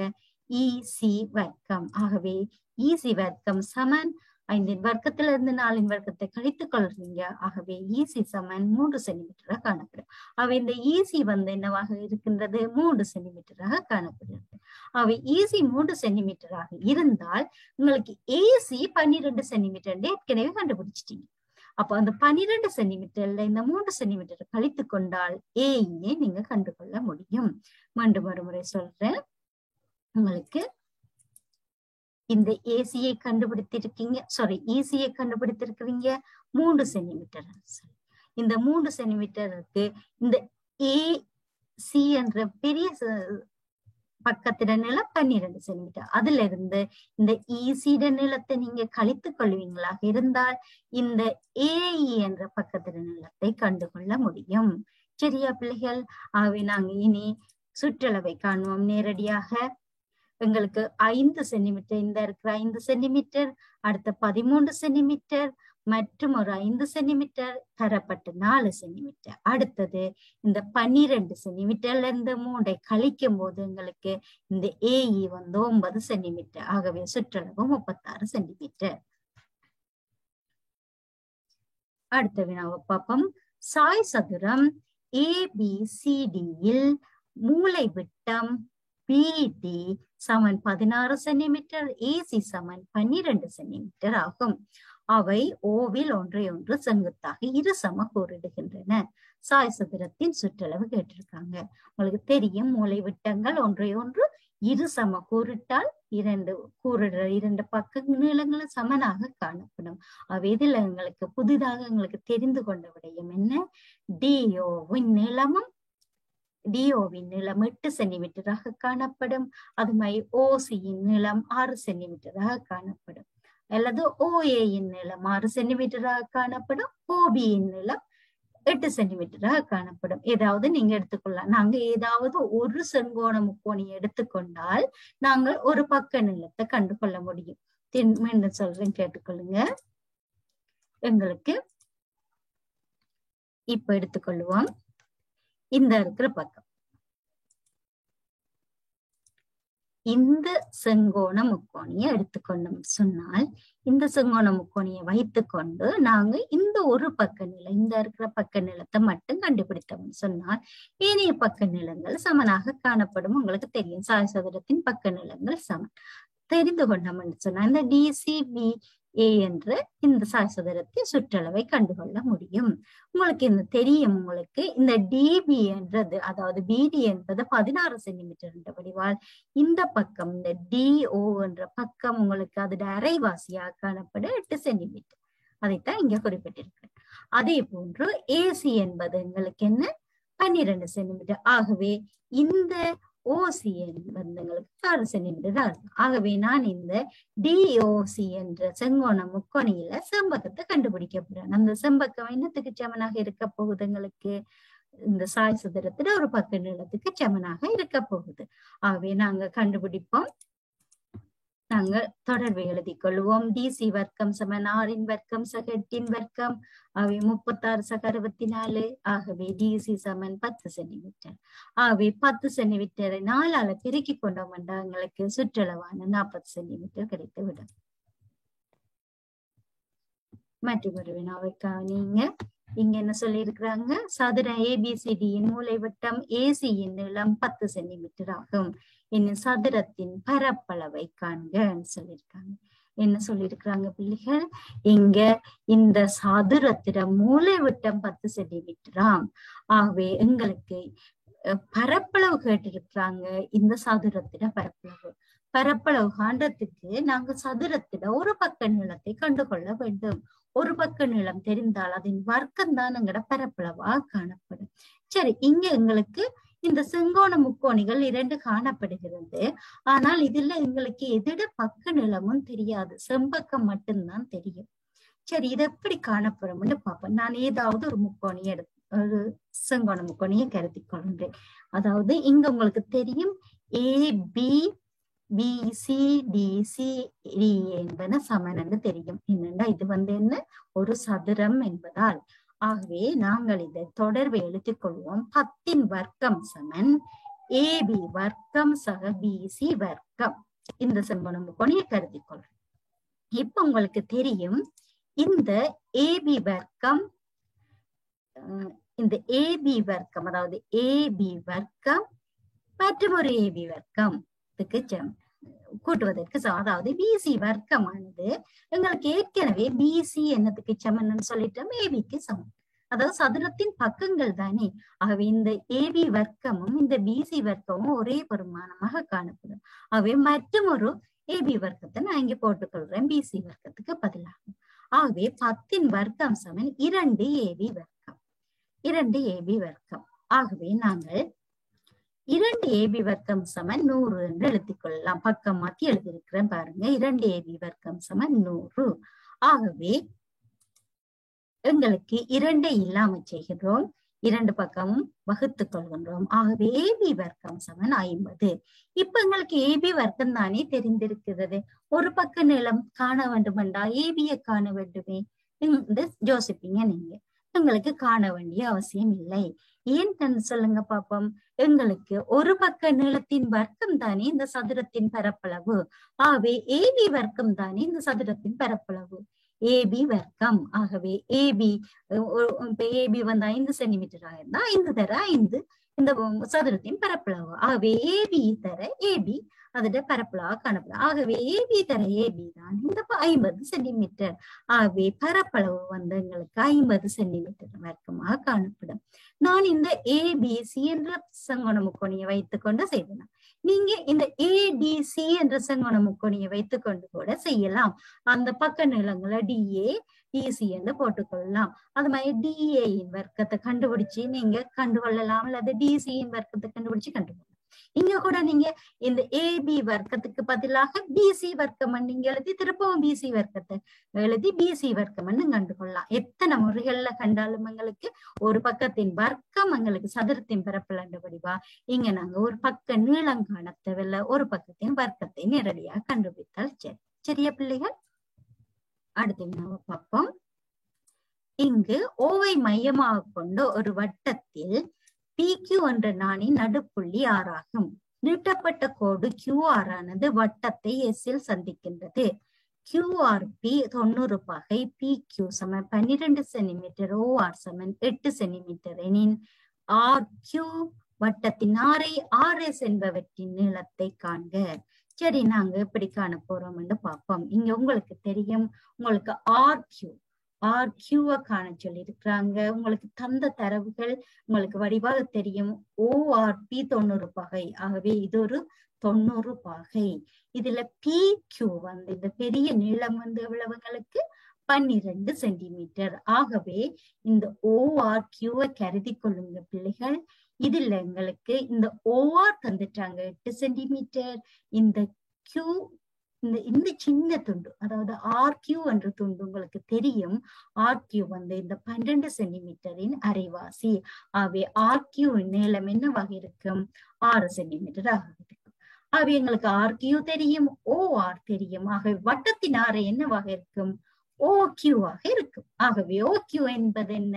இசி வர்க்கம். ஆகவே இசி வர்க்கம் சமன் 5 வர்க்கத்திலிருந்து 4 வர்க்கத்தை கழித்துக் கொள்றீங்க. ஆகவே இசி சமன் 3 சென்டிமீட்டராக காணப்படும். அவை இந்த இசி என்னவாக இருக்கின்றது? 3 சென்டிமீட்டராக காணப்படுகிறது. அவை இசி 3 சென்டிமீட்டராக இருந்தால் உங்களுக்கு ஏசி 12 சென்டிமீட்டர் ஏற்கனவே கண்டுபிடிச்சிட்டீங்க. அப்ப அந்த 12 சென்டிமீட்டர்ல இந்த 3 சென்டிமீட்டர் கழித்து கொண்டால் ஏஇயை நீங்க கண்டுகொள்ள முடியும். மீண்டும் ஒரு முறை சொல்றேன். உங்களுக்கு இந்த ஏசியை கண்டுபிடித்திருக்கீங்க, ஈசியை கண்டுபிடித்திருக்கிறீங்க 3 சென்டிமீட்டர். இந்த 3 சென்டிமீட்டருக்கு இந்த ஏசி என்ற பெரிய பக்கத்திட நிலம் 12 சென்டிமீட்டர். அதுல இருந்து இந்த ஈசிட நிலத்தை நீங்க கழித்துக் கொள்வீங்களாக இருந்தால் இந்த ஏஇ என்ற பக்கத்திட நிலத்தை கண்டுகொள்ள முடியும். சரியா பிள்ளைகள்? ஆகவே நாங்க இனி சுற்றளவை காணுவோம் நேரடியாக. எங்களுக்கு 5 சென்டிமீட்டர், இந்த இருக்கிற 5 சென்டிமீட்டர், அடுத்த 13 சென்டிமீட்டர் மற்றும் ஒரு 5 சென்டிமீட்டர் தரப்பட்ட 4 சென்டிமீட்டர். அடுத்தது இந்த 12 சென்டிமீட்டர்ல இருந்து 3 கழிக்கும் போது எங்களுக்கு இந்த ஏஇ 9 சென்டிமீட்டர். ஆகவே சுற்றளவு 36 சென்டிமீட்டர். அடுத்த வினாவை பார்ப்போம். சாய் சதுரம் ஏபிசிடியில் மூலை விட்டம் பிடி சமன் 16 சென்டிமீட்டர், ஏசி சமன் 12 சென்டிமீட்டர் ஆகும். அவை ஓவில் ஒன்றை ஒன்று செங்குத்தாக இரு சம கோரிடுகின்றன. சாய் சதுரத்தின் சுற்றளவு கேட்டிருக்காங்க. உங்களுக்கு தெரியும், மூலை விட்டங்கள் ஒன்றை ஒன்று இரு சம கோரிட்டால் இரண்டு பக்க நீளங்களும் சமனாக காணப்படும். அவை இதில் எங்களுக்கு புதிதாக எங்களுக்கு தெரிந்து கொண்ட விடயம் என்ன? டிஓவின் நீளமும் டிஓவின் நீளம் 8 சென்டிமீட்டராக காணப்படும். அது மாதிரி ஓசியின் நீளம் 6 சென்டிமீட்டராக காணப்படும். அல்லது ஓஏயின் நீளம் 6 சென்டிமீட்டராக காணப்படும். ஓபியின் நீளம் 8 சென்டிமீட்டராக காணப்படும். ஏதாவது நீங்க எடுத்துக்கொள்ளலாம். நாங்க ஏதாவது ஒரு செங்கோண முக்கோணியை எடுத்துக்கொண்டால் நாங்கள் ஒரு பக்க நீளத்தை கண்டுகொள்ள முடியும். மீண்டும் சொல்றேன், கேட்டுக்கொள்ளுங்க. எங்களுக்கு இப்ப எடுத்துக்கொள்வோம். இந்த இருக்கிற பக்கம் இந்த செங்கோண முக்கோணியை எடுத்துக்கொண்டோம் சொன்னால், இந்த செங்கோண முக்கோணியை வைத்துக்கொண்டு நாங்க இந்த ஒரு பக்க நிலம், இந்த இருக்கிற பக்க நிலத்தை மட்டும் கண்டுபிடித்தோம்னு சொன்னால் ஏனைய பக்க நிலங்கள் சமனாக காணப்படும். உங்களுக்கு தெரியும், சாய் சதுரத்தின் பக்க நிலங்கள் சமன். தெரிந்து கொண்டோம்னு சொன்னா இந்த டிசிபி ஏ என்ற இந்த சாய் சதுரத்தின் சுற்றளவை கண்டுகொள்ள முடியும். உங்களுக்கு இந்த தெரியும். உங்களுக்கு இந்த டிபி என்றது, அதாவது பிடி என்பது 16 சென்டிமீட்டர் என்ற வடிவால் இந்த பக்கம் இந்த டிஓ என்ற பக்கம் உங்களுக்கு அதோட அரைவாசியாக காணப்பட 8 சென்டிமீட்டர். அதைத்தான் இங்க குறிப்பிட்டிருக்கு. அதே போன்று ஏசி என்பது எங்களுக்கு என்ன? 12 சென்டிமீட்டர். ஆகவே இந்த OCN வந்து எங்களுக்கு 6 சென்டிமீட்டர் தான் இருக்கும். ஆகவே நான் இந்த DOC என்ற செங்கோண முக்கோணியில செம்பக்கத்தை கண்டுபிடிக்க போறேன். அந்த செம்பக்கம் என்னத்துக்கு சமனாக இருக்க போகுது? எங்களுக்கு இந்த சாய் சதுரத்துல ஒரு பக்க நீளத்துக்கு சமனாக இருக்க போகுது. ஆகவே நாங்க கண்டுபிடிப்போம். நாங்க தொடர்பை எழுதி கொள்வோம். DC வர்க்கம் சமன் R வர்க்கம் சக எட்டின் வர்க்கம். ஆகவே 36 சக 64. ஆகவே DC சமன் 10 சென்டிமீட்டர். ஆகவே 10 சென்டிமீட்டரை 4ஆல பெருக்கி கொண்டோம் என்றால் எங்களுக்கு சுற்றளவான 40 சென்டிமீட்டர் கிடைத்து விடும். மற்றொரு வினாவை கவனிங்க. இங்க என்ன சொல்லி இருக்கிறாங்க? சதுரம் ABCDயின் மூலைவட்டம் AC-யின் நீளம் 10 சென்டிமீட்டர் ஆகும். இன்னும் சதுரத்தின் பரப்பளவை காண்கன்னு சொல்லியிருக்காங்க. என்ன சொல்லியிருக்கிறாங்க பிள்ளைகள்? இங்க இந்த சதுரத்திட மூலைவிட்டம் 10 சென்டிமீட்டராம். ஆகவே எங்களுக்கு பரப்பளவு கேட்டிருக்கிறாங்க. இந்த சதுரத்திட பரப்பளவு காண்றதுக்கு நாங்க சதுரத்திட ஒரு பக்க நீளத்தை கண்டுகொள்ள வேண்டும். ஒரு பக்க நீளம் தெரிந்தால் அதன் வர்க்கம் தான் எங்கட பரப்பளவா காணப்படும். சரி, இங்க எங்களுக்கு இந்த செங்கோண முக்கோணிகள் 2 காணப்படுகிறது. ஆனால் இதுல எங்களுக்கு எதிட பக்க நீளமும் தெரியாது, செம்பக்கம் மட்டும்தான் தெரியும். சரி, இது எப்படி காணப்படும்னு பார்ப்போம். நான் ஏதாவது ஒரு முக்கோணியை ஒரு செங்கோண முக்கோணியை கருதி கொள்கின்றேன். அதாவது இங்க உங்களுக்கு தெரியும் ABCDCDE என்பன சமன் என்று தெரியும். என்னன்னா இது என்ன ஒரு சதுரம் என்பதால். ஆகவே நாங்கள் இதை தொடர்பை எழுதிக் கொள்வோம். 10 வர்க்கம் சமன் AB வர்க்கம் சக BC வர்க்கம். இந்த செங்கோண முக்கோணியை கருதி கொள்றோம். இப்ப உங்களுக்கு தெரியும் இந்த AB வர்க்கம், இந்த AB வர்க்கம் அதாவது AB வர்க்கம் மற்றும் ஒரு AB வர்க்கம் கூட்டுவதற்கு அதாவது BC வர்க்கமானது எங்களுக்கு ஏற்கனவே BC என்னத்துக்கு சமன்னு சொல்லிட்டோம், ABக்கு சமம். அதாவது சதுரத்தின் பக்கங்கள் தானே. ஆகவே இந்த AB வர்க்கமும் இந்த BC வர்க்கமும் ஒரே பெருமானமாக காணப்படும். ஆகவே மற்றும் ஒரு AB வர்க்கத்தை நான் இங்க போட்டுக்கொள்றேன் BC வர்க்கத்துக்கு பதிலாகும். ஆகவே 10 வர்க்கம் சமன் 2 AB வர்க்கம். 2 AB வர்க்கம். ஆகவே நாங்கள் 2 AB வர்க்கம் சமன் 100 என்று எழுதிக் கொள்ளலாம். பக்கம் மாத்தி எழுதியிருக்கிறேன் பாருங்க. 2 AB வர்க்கம் சமன் 100. ஆகவே எங்களுக்கு 2 இல்லாம செய்கிறோம், 2 பக்கமும் வகுத்துக் கொள்கின்றோம். ஆகவே AB வர்க்கம் சமன் 50. இப்ப எங்களுக்கு AB வர்க்கம் தானே தெரிந்திருக்கிறது. ஒரு பக்க நீளம் காண வேண்டுமென்றா ABயை காண வேண்டுமே என்று யோசிப்பீங்க நீங்க. எங்களுக்கு காண வேண்டிய அவசியம் இல்லை. ஏன் சொல்லுங்க பாப்போம். எங்களுக்கு ஒரு பக்க நீளத்தின் வர்க்கம் தானே இந்த சதுரத்தின் பரப்பளவு. ஆகவே AB வர்க்கம் தானே இந்த சதுரத்தின் பரப்பளவு. AB வர்க்கம். ஆகவே AB வந்து 5 சென்டிமீட்டராக இருந்தா 5 தர 5 இந்த சதுரத்தின் பரப்பளவு. ஆகவே AB தர AB அதோட பரப்பளவாக காணப்படும். ஆகவே AB தர AB தான் இந்த 50 சென்டிமீட்டர். ஆகவே பரப்பளவு வந்து எங்களுக்கு 50 சென்டிமீட்டர் வர்க்கமாக காணப்படும். நான் இந்த ABC என்ற செங்கோண முக்கோணியை வைத்துக் கொண்டு செய்தேன். நீங்க இந்த ADC என்ற செங்கோண முக்கோணியை வைத்துக் கொண்டு கூட செய்யலாம். அந்த பக்க நீளங்களை DA DC என்று போட்டுக்கொள்ளலாம். அது மாதிரி DA-யின் வர்க்கத்தை கண்டுபிடிச்சு நீங்க கண்டுகொள்ளலாம், அல்லது DC-யின் வர்க்கத்தை கண்டுபிடிச்சு கண்டுகொள்ளலாம். இங்க கூட நீங்க இந்த AB வர்க்கத்துக்கு பதிலாக BC வர்க்கம் நீங்க எழுதி திருப்பவும் BC வர்க்கத்தை எழுதி BC வர்க்கம் கண்டுகொள்ளலாம். எத்தனை முறைகள்ல கண்டாலும் எங்களுக்கு ஒரு பக்கத்தின் வர்க்கம் எங்களுக்கு சதுரத்தின் பரப்பளவு வடிவா. இங்க நாங்க ஒரு பக்க நீளம் காண தேவையில்லை, ஒரு பக்கத்தின் வர்க்கத்தை நேரடியாக கண்டுபிடித்தால் சரி. சரியா பிள்ளைகள்? அடுத்து நம்ம பார்ப்போம். இங்கு ஓவை மையமாக கொண்ட ஒரு வட்டத்தில் PQ என்ற நாணின் நடுப்புள்ளி R ஆகும். நீட்டப்பட்ட கோடு QR ஆனது வட்டத்தை S-இல் சந்திக்கின்றது. QRP 90 பகை PQ சமன் 12 சென்டிமீட்டர், OR சமன் 8 சென்டிமீட்டர் எனின் RQ வட்டத்தின் RS என்பவற்றின் நீளத்தை காண்க. சரி, நாங்க எப்படி காண போறோம் என்று பார்ப்போம். இங்க உங்களுக்கு தெரியும், உங்களுக்கு RQ-வை காண சொல்லி இருக்கிறாங்க. உங்களுக்கு தந்த தரவுகள் உங்களுக்கு வடிவாக தெரியும். ORP 90 பகை. ஆகவே இது ஒரு 90 பகை. இதுல PQ வந்து இந்த பெரிய நீளம் வந்து எவ்வளவுங்களுக்கு 12 சென்டிமீட்டர். ஆகவே இந்த ORQ-வை கருதி கொள்ளுங்க பிள்ளைகள். இதுல எங்களுக்கு இந்த ஓஆர் தந்துட்டாங்க 8 சென்டிமீட்டர். இந்த கியூ இந்த சின்ன துண்டு, அதாவது ஆர்கியூ என்ற துண்டு உங்களுக்கு தெரியும். ஆர்கியூ இந்த 12 சென்டிமீட்டரின் அரைவாசி. ஆகவே ஆர்கியூ நீளம் என்னவாக இருக்கும்? 6 சென்டிமீட்டர் ஆக இருக்கும். ஆகவே எங்களுக்கு ஆர்கியூ தெரியும், ஓஆர் தெரியும். ஆகவே வட்டத்தின் ஆரை என்னவாக இருக்கும்? ஓக்யூவாக இருக்கும். ஆகவே ஓக்யூ என்பது என்ன?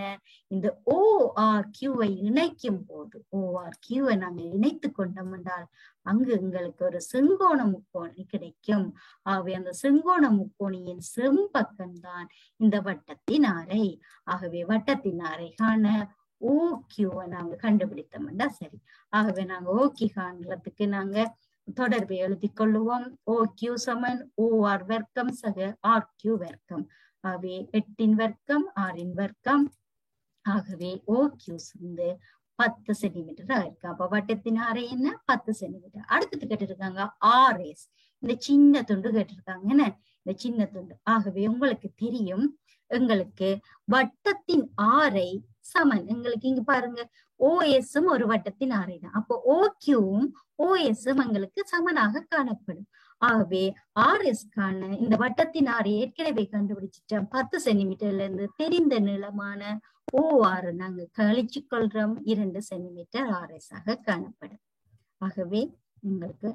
இந்த ஓஆர்கியூவை இணைக்கும் போது, ஓஆர்கியூவை நாங்கள் இணைத்து கொண்டோம் என்றால் அங்கு எங்களுக்கு ஒரு செங்கோண முக்கோணி கிடைக்கும். ஆகவே அந்த செங்கோண முக்கோணியின் செம்பக்கம்தான் இந்த வட்டத்தின் ஆரை. ஆகவே வட்டத்தின் ஆரை காண ஓக்யூவை நாங்க கண்டுபிடித்தோம்னா சரி. ஆகவே நாங்க ஓகே காண்றதுக்கு நாங்க தொடர்பை எழுதி கொள்ளுவோம். ஓக்யூ சமன் ஓஆர் வர்க்கம் சக ஆர்கியூ வர்க்கம். ஆகவே 8 வர்க்கம் 6 வர்க்கம். ஆகவே ஓக்யூ 10 சென்டிமீட்டர் இருக்கு. அப்ப வட்டத்தின் ஆரை என்ன? 10 சென்டிமீட்டர். அடுத்தது கேட்டிருக்காங்க ஆர்எஸ். இந்த சின்ன துண்டு கேட்டிருக்காங்க என்ன? இந்த சின்ன துண்டு. ஆகவே உங்களுக்கு தெரியும், எங்களுக்கு வட்டத்தின் ஆரை சமன். எங்களுக்கு இங்க பாருங்க, ஓஎஸும் ஒரு வட்டத்தின் ஆரை தான். அப்போ ஓக்யூவும் ஓஎஸும் எங்களுக்கு சமனாக காணப்படும். ஆகவே ஆர்எஸ்கான இந்த வட்டத்தின் ஆரை ஏற்கனவே கண்டுபிடிச்சிட்டோம். 10 சென்டிமீட்டர்ல இருந்து தெரிந்த நீளமான ஓஆர் நாங்க கழிச்சு கொள்றோம். 2 சென்டிமீட்டர் ஆர்எஸ் ஆக காணப்படும். ஆகவே உங்களுக்கு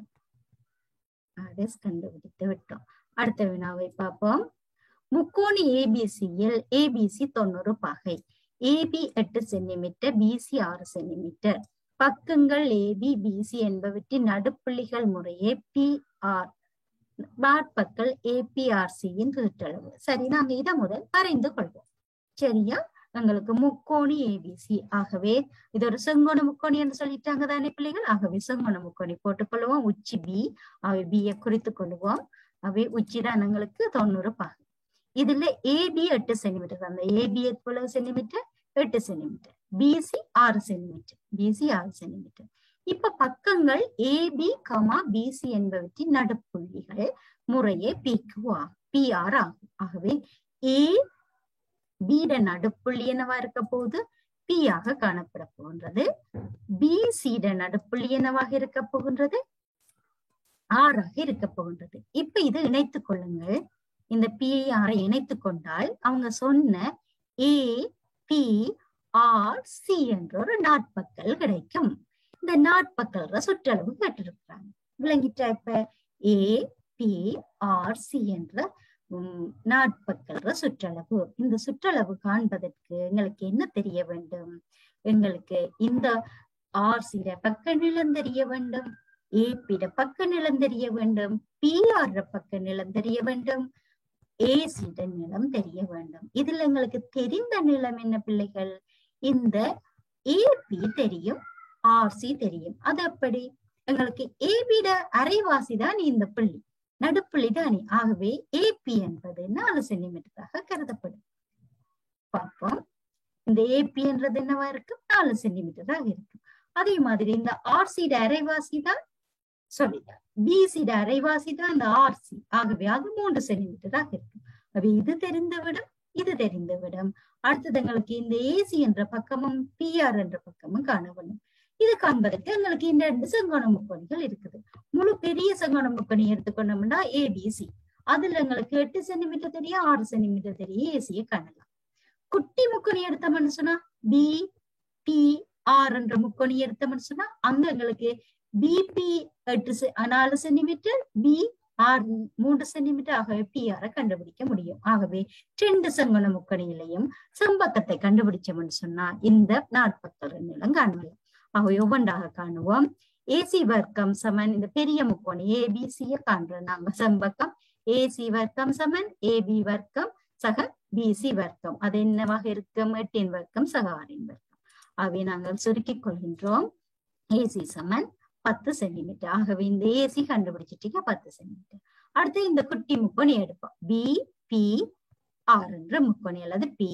ஆர்எஸ் கண்டுபிடித்து விட்டோம். அடுத்த வினாவை பார்ப்போம். முக்கோணி ஏபிசியில் ஏபிசி 90 பாகை. A B 8 centimetre, B C 6 centimetre. பக்கங்கள் ஏபி பிசி என்பவற்றின் நடுப்புள்ளிகள் முறையே பிஆர், பக்கங்கள் ஏபிஆர்சியின் சுற்றளவு. சரி, நாங்க இதை முதல் வரைந்து கொள்வோம். சரியா? எங்களுக்கு முக்கோணி ஏபிசி. ஆகவே இது ஒரு செங்கோண முக்கோணி என்று சொல்லிட்டாங்க தானே பிள்ளைகள்? ஆகவே செங்கோண முக்கோணி போட்டுக்கொள்வோம். உச்சி பி, அவை பியை குறித்து கொள்வோம். அவை உச்சி தான் எங்களுக்கு 90 பாகை. இதுல ஏபி 8 சென்டிமீட்டர். அந்த ஏபி எவ்வளவு centimetre? 8 centimetre. B C 6 centimetre. B C 6 centimetre. இப்ப பக்கங்கள் ஏபி பிசி என்பவற்றின் நடுப்புள்ளிகள் முறையே பிஆர் ஆகும். ஆகவே ஏ பிட நடுப்புள்ளி என்னவா இருக்க போகுது? பி ஆக காணப்பட போகின்றது. பிசிட நடுப்புள்ளி என்னவாக இருக்க போகின்றது? ஆறாக இருக்க போகின்றது. இப்ப இது இணைத்துக் கொள்ளுங்கள். இந்த பிஆரை இணைத்து கொண்டால் அவங்க சொன்ன ஏ பி ஆர் சி என்ற ஒரு நாட்பக்கல் கிடைக்கும். இந்த நாட்பக்கல்ற சுற்றளவு கேட்டிருக்கிறாங்க. விளங்கிட்டா? இப்ப ஏ பி ஆர் சி என்ற நாட்பக்கல்ற சுற்றளவு. இந்த சுற்றளவு காண்பதற்கு எங்களுக்கு என்ன தெரிய வேண்டும்? எங்களுக்கு இந்த ஆர்சிட பக்க நிலம் தெரிய வேண்டும், ஏபிட பக்க நிலம் தெரிய வேண்டும், பிஆர் பக்க நிலம் தெரிய வேண்டும், ஏசிட நிலம் தெரிய வேண்டும். இதுல எங்களுக்கு தெரிந்த நிலம் என்ன பிள்ளைகள்? இந்த ஏபி தெரியும், ஆர்சி தெரியும். அது அப்படி எங்களுக்கு ஏபிட அரைவாசி தான் இந்த புள்ளி, நடுப்புள்ளி தானே. ஆகவே ஏபி என்பது 4 சென்டிமீட்டராக கருதப்படும். பார்ப்போம். இந்த ஏபி என்றது என்னவா இருக்கு? 4 சென்டிமீட்டராக இருக்கும். அதே மாதிரி இந்த ஆர்சிட அரைவாசி தான் பிசிட அரைவாசி தான் இந்த ஆர்சி. ஆகவே அது 3 சென்டிமீட்டராக இருக்கும். ஆகவே இது தெரிந்துவிடும், இது தெரிந்துவிடும். அடுத்தது எங்களுக்கு இந்த ஏசி என்ற பக்கமும் பிஆர் என்ற பக்கமும் காணப்படும். இது காண்பதற்கு எங்களுக்கு இந்த 2 செங்கோண முக்கோணிகள் இருக்குது. முழு பெரிய செங்கோண முக்கோணி எடுத்துக்கொண்டோம்னா ஏபிசி. அதுல எங்களுக்கு 8 சென்டிமீட்டர் தெரியும், 6 சென்டிமீட்டர் தெரியும். ஏசியை காணலாம். குட்டி முக்கோணி எடுத்தோம்னு சொன்னா பி பி ஆர் என்ற முக்கோணி எடுத்தோம்னு சொன்னா அங்க எங்களுக்கு P B 4 centimetre, P R 3 centimetre. ஆகவே பிஆரை கண்டுபிடிக்க முடியும். ஆகவே 2 செங்கோண முக்கோணியிலையும் செம்பக்கத்தை கண்டுபிடிச்சோம்னு சொன்னா இந்த நாட்பக்கல் நிலம் காணலாம். ஆகவே ஒவ்வொன்றாக காணுவோம். ஏசி வர்க்கம் சமன் இந்த பெரிய முக்கோணி ஏபிசிய காண்றோம் நாங்க. செம்பக்கம் ஏசி வர்க்கம் சமன் ஏபி வர்க்கம் சக பிசி வர்க்கம். அது என்னவாக இருக்கும்? 8 வர்க்கம் சக 6 வர்க்கம். ஆகவே நாங்கள் சுருக்கிக் கொள்கின்றோம். ஏசி சமன் 10 சென்டிமீட்டர். ஆகவே இந்த ஏசி கண்டுபிடிச்சிட்டீங்க 10 சென்டிமீட்டர். அடுத்து இந்த குட்டி முக்கோணி எடுப்போம். பி பி ஆர் என்ற முக்கோணி அல்லது பி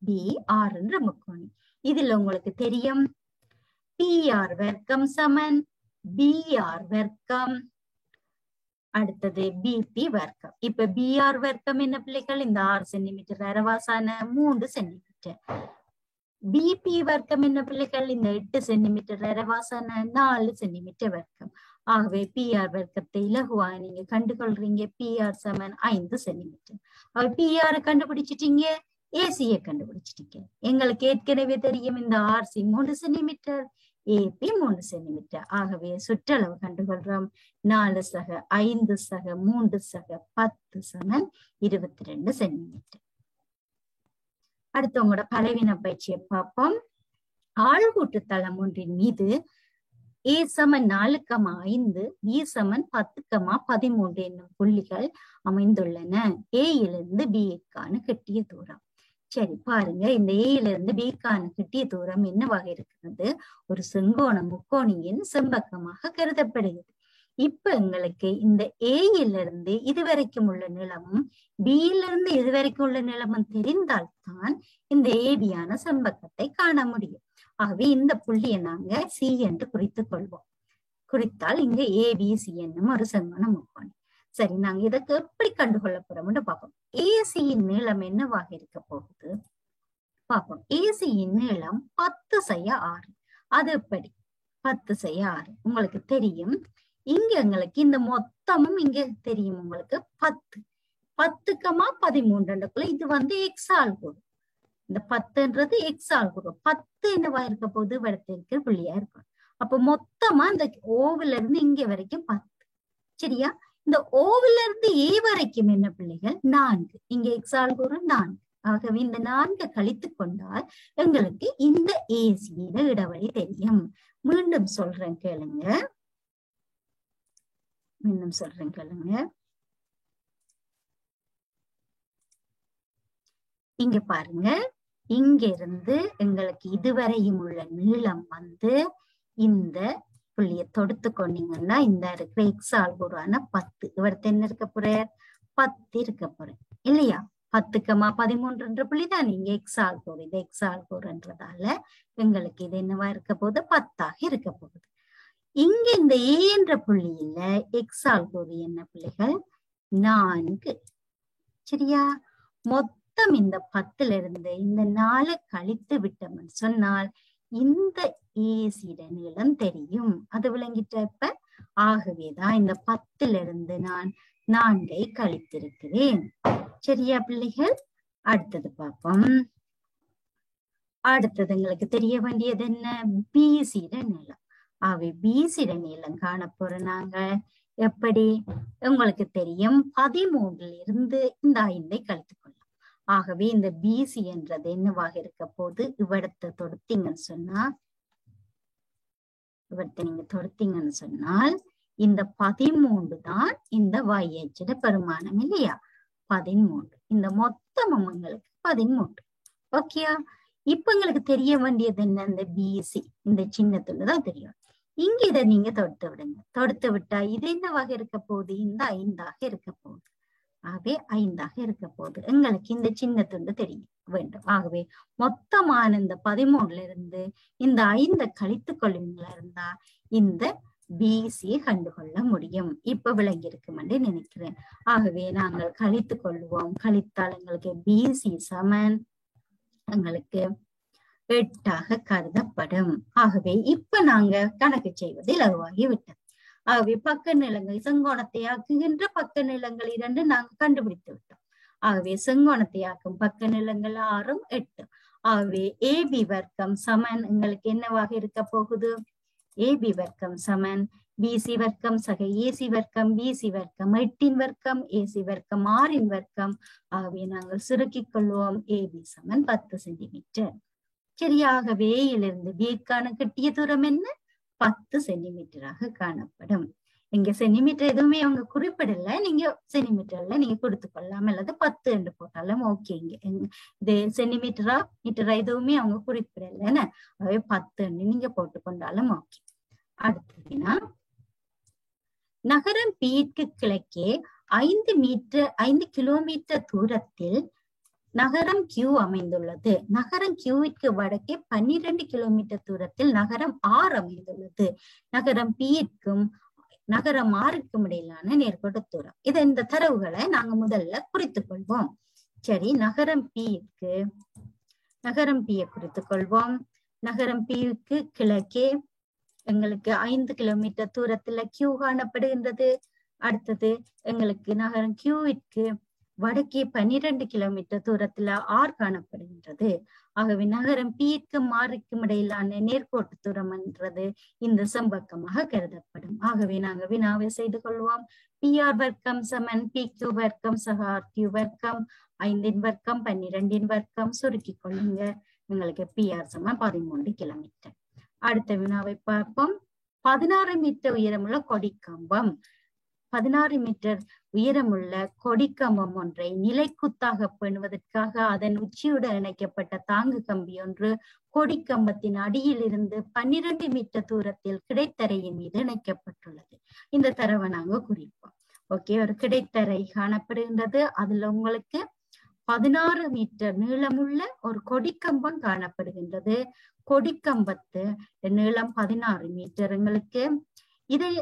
பி ஆர் என்ற முக்கோணி. இதுல உங்களுக்கு தெரியும் பிஆர் வர்க்கம் சமன் பிஆர் வர்க்கம், அடுத்தது பிபி வர்க்கம். இப்ப பிஆர் வர்க்கம் என்ன பிள்ளைகள்? இந்த 6 சென்டிமீட்டர் அரைவாசான 3 சென்டிமீட்டர். பிபி வர்க்கம் என்ன பிள்ளைகள்? இந்த 8 சென்டிமீட்டர் அரவாசான 4 சென்டிமீட்டர் வர்க்கம். ஆகவே பிஆர் வர்க்கத்தை இலகுவா நீங்க கண்டுகொள்றீங்க. பிஆர் சமன் 5 சென்டிமீட்டர். பிஆர் கண்டுபிடிச்சிட்டீங்க, ஏசியை கண்டுபிடிச்சிட்டீங்க. எங்களுக்கு ஏற்கனவே தெரியும் இந்த ஆர்சி 3 சென்டிமீட்டர், ஏபி 3 சென்டிமீட்டர். ஆகவே சுற்றளவு கண்டுகொள்றோம். 4 சக 5 சக 3 சக 10 சமன் 22 சென்டிமீட்டர். அடுத்து உங்களோட பலவீன பயிற்சியை பார்ப்போம். ஆழ்கூட்டு தளம் ஒன்றின் மீது ஏ சமன் 4,5 பி சமன் 10,13 என்னும் புள்ளிகள் அமைந்துள்ளன. ஏயிலிருந்து பிக்கான கிட்டிய தூரம். சரி பாருங்க, இந்த ஏயிலிருந்து பிக்கான கிட்டிய தூரம் என்னவாக இருக்கிறது? ஒரு செங்கோண முக்கோணியின் செம்பக்கமாக கருதப்படுகிறது. இப்ப எங்களுக்கு இந்த ஏயிலிருந்து இதுவரைக்கும் உள்ள நிலமும் பியிலிருந்து இதுவரைக்கும் உள்ள நிலமும் தெரிந்தால்தான் இந்த ஏபியான செம்பக்கத்தை காண முடியும். ஆகவே இந்த புள்ளியை நாங்க சி என்று குறித்துக் கொள்வோம். குறித்தால் இங்க ஏபிசி என்னும் ஒரு செங்கோண முக்கோணி. சரி, நாங்க இதற்கு எப்படி கண்டுகொள்ள போறோம்னு பார்ப்போம். ஏசியின் நீளம் என்னவாக இருக்க போகுது பார்ப்போம். ஏசியின் நீளம் 10/6. அது எப்படி? 10/6 உங்களுக்கு தெரியும். இங்க எங்களுக்கு இந்த மொத்தமும் இங்க தெரியும் உங்களுக்கு 10. 10,13 இது வந்து எக்ஸ் ஆல்கூறு. இந்த 10ன்றது எக்ஸ் ஆல்கூறு. 10 என்னவா இருக்க போகுது? வடத்திற்கு புள்ளியா இருக்கும். அப்ப மொத்தமா இந்த ஓவில இருந்து இங்க வரைக்கும் 10. சரியா? இந்த ஓவில இருந்து ஏ வரைக்கும் என்ன பிள்ளைகள்? 4. இங்க எக்ஸ் ஆல்கூறு 4. ஆகவே இந்த 4 கழித்து கொண்டால் எங்களுக்கு இந்த ஏசியில இடைவெளி தெரியும். மீண்டும் சொல்றேன் கேளுங்க. இங்க பாருங்க, இங்க இருந்து எங்களுக்கு இதுவரையும் உள்ள நீளம் வந்து இந்த புள்ளியை தொடுத்து கொண்டீங்கன்னா இந்த இருக்கிற எக்ஸ் ஆல்கூறான 10. இவர்த்த என்ன இருக்க போற? 10 இருக்க போறேன் இல்லையா? 10,13 புள்ளி தான் இங்க எக்ஸ் ஆல்கூறு. இது எக்ஸ் ஆல்கூறுன்றதால எங்களுக்கு இது என்னவா இருக்க போகுது? 10ஆக இருக்க போகுது. இங்க இந்த ஏ என்ற புள்ளியில எக்ஸ் ஆல்கூறு என்ன பிள்ளைகள்? 4. சரியா? மொத்தம் இந்த 10ல இருந்து இந்த 4 கழித்து விட்டோம்னு சொன்னால் இந்த ஏசிட நீளம் தெரியும். அது விளங்கிட்டப்ப ஆகவேதான் இந்த 10ல இருந்து நான் 4ஐ கழித்திருக்கிறேன். சரியா பிள்ளைகள்? அடுத்தது பார்ப்போம். அடுத்தது எங்களுக்கு தெரிய வேண்டியது என்ன? பிசிட நீளம். அவை பிசிட நீளம் காண போறோம் நாங்க. எப்படி? உங்களுக்கு தெரியும் 13ல இருந்து இந்த 5ஐ கழித்து கொள்ளலாம். ஆகவே இந்த பிசி என்றது என்னவாக இருக்க போது? இவடத்தை தொடுத்தீங்கன்னு சொன்னால் இந்த 13 தான் இந்த YH பெருமானம் இல்லையா? 13. இந்த மொத்தமும் உங்களுக்கு 13. ஓகேயா? இப்ப எங்களுக்கு தெரிய வேண்டியது என்ன? இந்த பிசி இந்த சின்னத்துலதான் தெரியும். இங்க இதை நீங்க தொடுத்து விடுங்க. தொடுத்து விட்டா இது என்னவாக இருக்க போகுது? இந்த 5ஆக இருக்க போகுது. ஆகவே 5ஆக இருக்க போகுது. எங்களுக்கு இந்த சின்ன துண்டு தெரிய வேண்டும். ஆகவே மொத்தமான இந்த 13ல இருந்து இந்த 5 கழித்து கொள்வீங்களா இருந்தா இந்த பிசியை கண்டுகொள்ள முடியும். இப்ப விளங்கி இருக்கும் என்று நினைக்கிறேன். ஆகவே நாங்கள் கழித்து கொள்வோம். கழித்தால் எங்களுக்கு பிசி சமன் எங்களுக்கு 8ஆக கருதப்படும். ஆகவே இப்ப நாங்க கணக்கு செய்வது இலகுவாகி விட்டது. ஆகவே பக்க நீளங்கள் செங்கோணத்தை ஆக்குகின்ற பக்க நீளங்கள் 2 நாங்க கண்டுபிடித்து விட்டோம். ஆகவே செங்கோணத்தை ஆக்கும் பக்க நீளங்கள் 6 8. ஆகவே ஏபி வர்க்கம் சமன் எங்களுக்கு என்னவாக இருக்க போகுது? ஏபி வர்க்கம் சமன் பிசி வர்க்கம் சக ஏசி வர்க்கம் பிசி வர்க்கம் 8 வர்க்கம் ஏசி வர்க்கம் 6 வர்க்கம். ஆகவே நாங்கள் சுருக்கிக் கொள்வோம். ஏபி சமன் 10 சென்டிமீட்டர். சரியாகவே இதிலிருந்து பிக்கான கிட்டிய தூரம் என்ன? 10 சென்டிமீட்டராக காணப்படும். இங்க சென்டிமீட்டர் எதுவுமே அவங்க குறிப்பிடல. நீங்க சென்டிமீட்டர்ல நீங்க கொடுத்து கொள்ளலாம், அல்லது 10 என்று போட்டாலும் ஓகே. இங்க இது சென்டிமீட்டரா மீட்டரா எதுவுமே அவங்க குறிப்பிடல. அவை 10 நீங்க போட்டு கொண்டாலும் ஓகே. அடுத்ததுன்னா நகரம் பீக்கு கிழக்கே 5 கிலோமீட்டர் தூரத்தில் நகரம் கியூ அமைந்துள்ளது. நகரம் கியூவிற்கு வடக்கே 12 கிலோமீட்டர் தூரத்தில் நகரம் ஆர் அமைந்துள்ளது. நகரம் பிக்கும் நகரம் ஆருக்கும் இடையிலான நேர்கோட்டு தூரம். இந்த தரவுகளை நாங்க முதல்ல குறித்துக் கொள்வோம். சரி, நகரம் பிக்கு நகரம் பியை குறித்துக் கொள்வோம். நகரம் பிக்கு கிழக்கே எங்களுக்கு 5 கிலோமீட்டர் தூரத்துல கியூ காணப்படுகின்றது. அடுத்தது எங்களுக்கு நகரம் கியூவிற்கு வடக்கே 12 கிலோமீட்டர் தூரத்துல ஆர் காணப்படுகின்றது. ஆகவே நகரம் பிக்கும் ஆருக்கும் இடையிலான நேர்கோட்டு தூரம் என்றது இந்த செம்பக்கமாக கருதப்படும். ஆகவே நாங்கள் வினாவை செய்து கொள்வோம். பிஆர் வர்க்கம் சமன் பி கியூ வர்க்கம் சக ஆர் கியூ வர்க்கம் 5 வர்க்கம் 12 வர்க்கம் சுருக்கி கொள்ளுங்க. உங்களுக்கு பிஆர் சமன் 13 கிலோமீட்டர். அடுத்த வினாவை பார்ப்போம். 16 மீட்டர் உயரமுள்ள கொடிக்கம்பம். 16 மீட்டர் உயரமுள்ள கொடிக்கம்பம் ஒன்றை நிலைக்குத்தாக பேணுவதற்காக அதன் உச்சியுடன் இணைக்கப்பட்ட தாங்கு கம்பி ஒன்று கொடிக்கம்பத்தின் அடியில் இருந்து 12 மீட்டர் தூரத்தில் கிடைத்தரையின் மீது இணைக்கப்பட்டுள்ளது. இந்த தரவை நாங்க குறிப்போம். ஓகே, ஒரு கிடைத்தரை காணப்படுகின்றது. அதுல உங்களுக்கு 16 மீட்டர் நீளமுள்ள ஒரு கொடிக்கம்பம் காணப்படுகின்றது. கொடிக்கம்பத்து நீளம் 16 மீட்டர். எங்களுக்கு இதை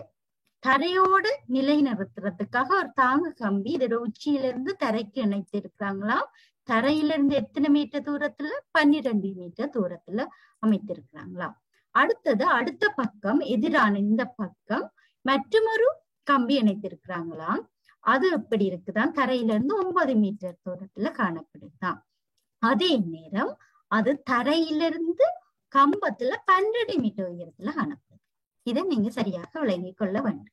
தரையோடு நிலைநிறுத்துறதுக்காக ஒரு தாங்கு கம்பி இதோட உச்சியிலிருந்து தரைக்கு இணைத்து இருக்கிறாங்களாம். தரையிலிருந்து எத்தனை மீட்டர் தூரத்துல? 12 மீட்டர் தூரத்துல அமைத்திருக்கிறாங்களாம். அடுத்தது அடுத்த பக்கம் எதிரான இந்த பக்கம் மற்றொரு கம்பி இணைத்திருக்கிறாங்களாம். அது எப்படி இருக்குதான்? தரையிலிருந்து 9 மீட்டர் தூரத்துல காணப்படுதுதான். அதே நேரம் அது தரையிலிருந்து கம்பத்துல 12 மீட்டர் உயரத்துல காணப்படுது. இதை நீங்க சரியாக விளங்கிக் கொள்ள வேண்டும்.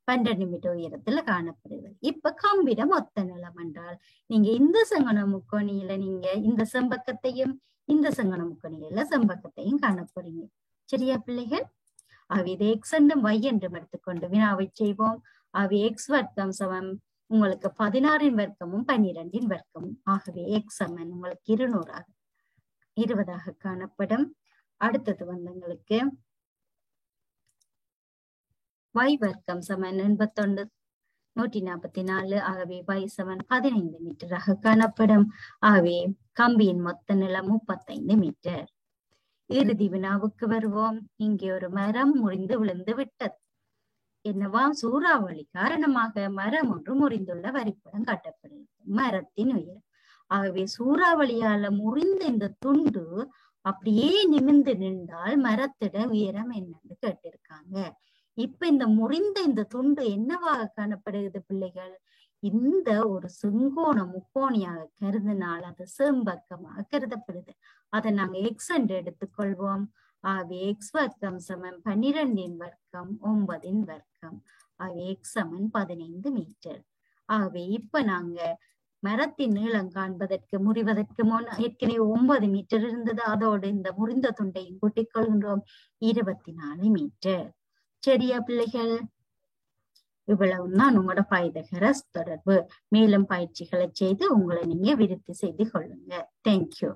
12 மீட்டர் உயரத்துல காணப்படுது. இப்ப கம்பிட மொத்த நிலம் என்றால் நீங்க இந்த செங்கண முக்கோணியில நீங்க இந்த செம்பக்கத்தையும் இந்த செங்கண முக்கோணியில செம்பக்கத்தையும் காணப்படுறீங்க. சரியா பிள்ளைகள்? அவை இதை எக்ஸ் என்றும் y என்றும் எடுத்துக்கொண்டு வினாவை செய்வோம். அவை எக்ஸ் வர்க்கம் சமம் உங்களுக்கு 16 வர்க்கமும் 12 வர்க்கமும். ஆகவே எக்ஸ் சமன் உங்களுக்கு 220 காணப்படும். அடுத்தது உங்களுக்கு y வர்க்கம் சமன் 81 144. ஆகவே y சமன் 15 மீட்டராக காணப்படும். ஆகவே கம்பியின் மொத்த நிலம் 35 மீட்டர். இறுதி வினாவுக்கு வருவோம். இங்கே ஒரு மரம் முறிந்து விழுந்து விட்டது. என்னவா? சூறாவளி காரணமாக மரம் ஒன்று முறிந்துள்ள வரைபடம் காட்டப்படுகிறது. மரத்தின் உயரம். ஆகவே சூறாவளியால முறிந்த இந்த துண்டு அப்படியே நிமிர்ந்து நின்றால் மரத்திட உயரம் என்னன்னு கேட்டிருக்காங்க. இப்ப இந்த முறிந்த இந்த துண்டு என்னவாக காணப்படுகிறது பிள்ளைகள்? இந்த ஒரு செங்கோண முக்கோணியாக கருதினால் அது செம்பக்கமாக கருதப்படுது. அதை நாங்க எக்ஸ் என்று எடுத்துக்கொள்வோம். ஆகவே எக்ஸ் வர்க்கம் சமம் 12 வர்க்கம் 9 வர்க்கம். ஆகவே எக்ஸ் சமன் 15 மீட்டர். ஆகவே இப்ப நாங்க மரத்தின் நீளம் காண்பதற்கு முறிவதற்கு முன் ஏற்கனவே 9 மீட்டர் இருந்தது. அதோடு இந்த முறிந்த துண்டையும் கூட்டிக் கொள்கின்றோம். 24 மீட்டர். சரியா பிள்ளைகள்? இவ்வளவுதான் உங்களோட பைதகரஸ் தொடர்பு. மேலும் பயிற்சிகளை செய்து உங்களை நீங்க விருத்தி செய்து கொள்ளுங்க. தேங்க்யூ.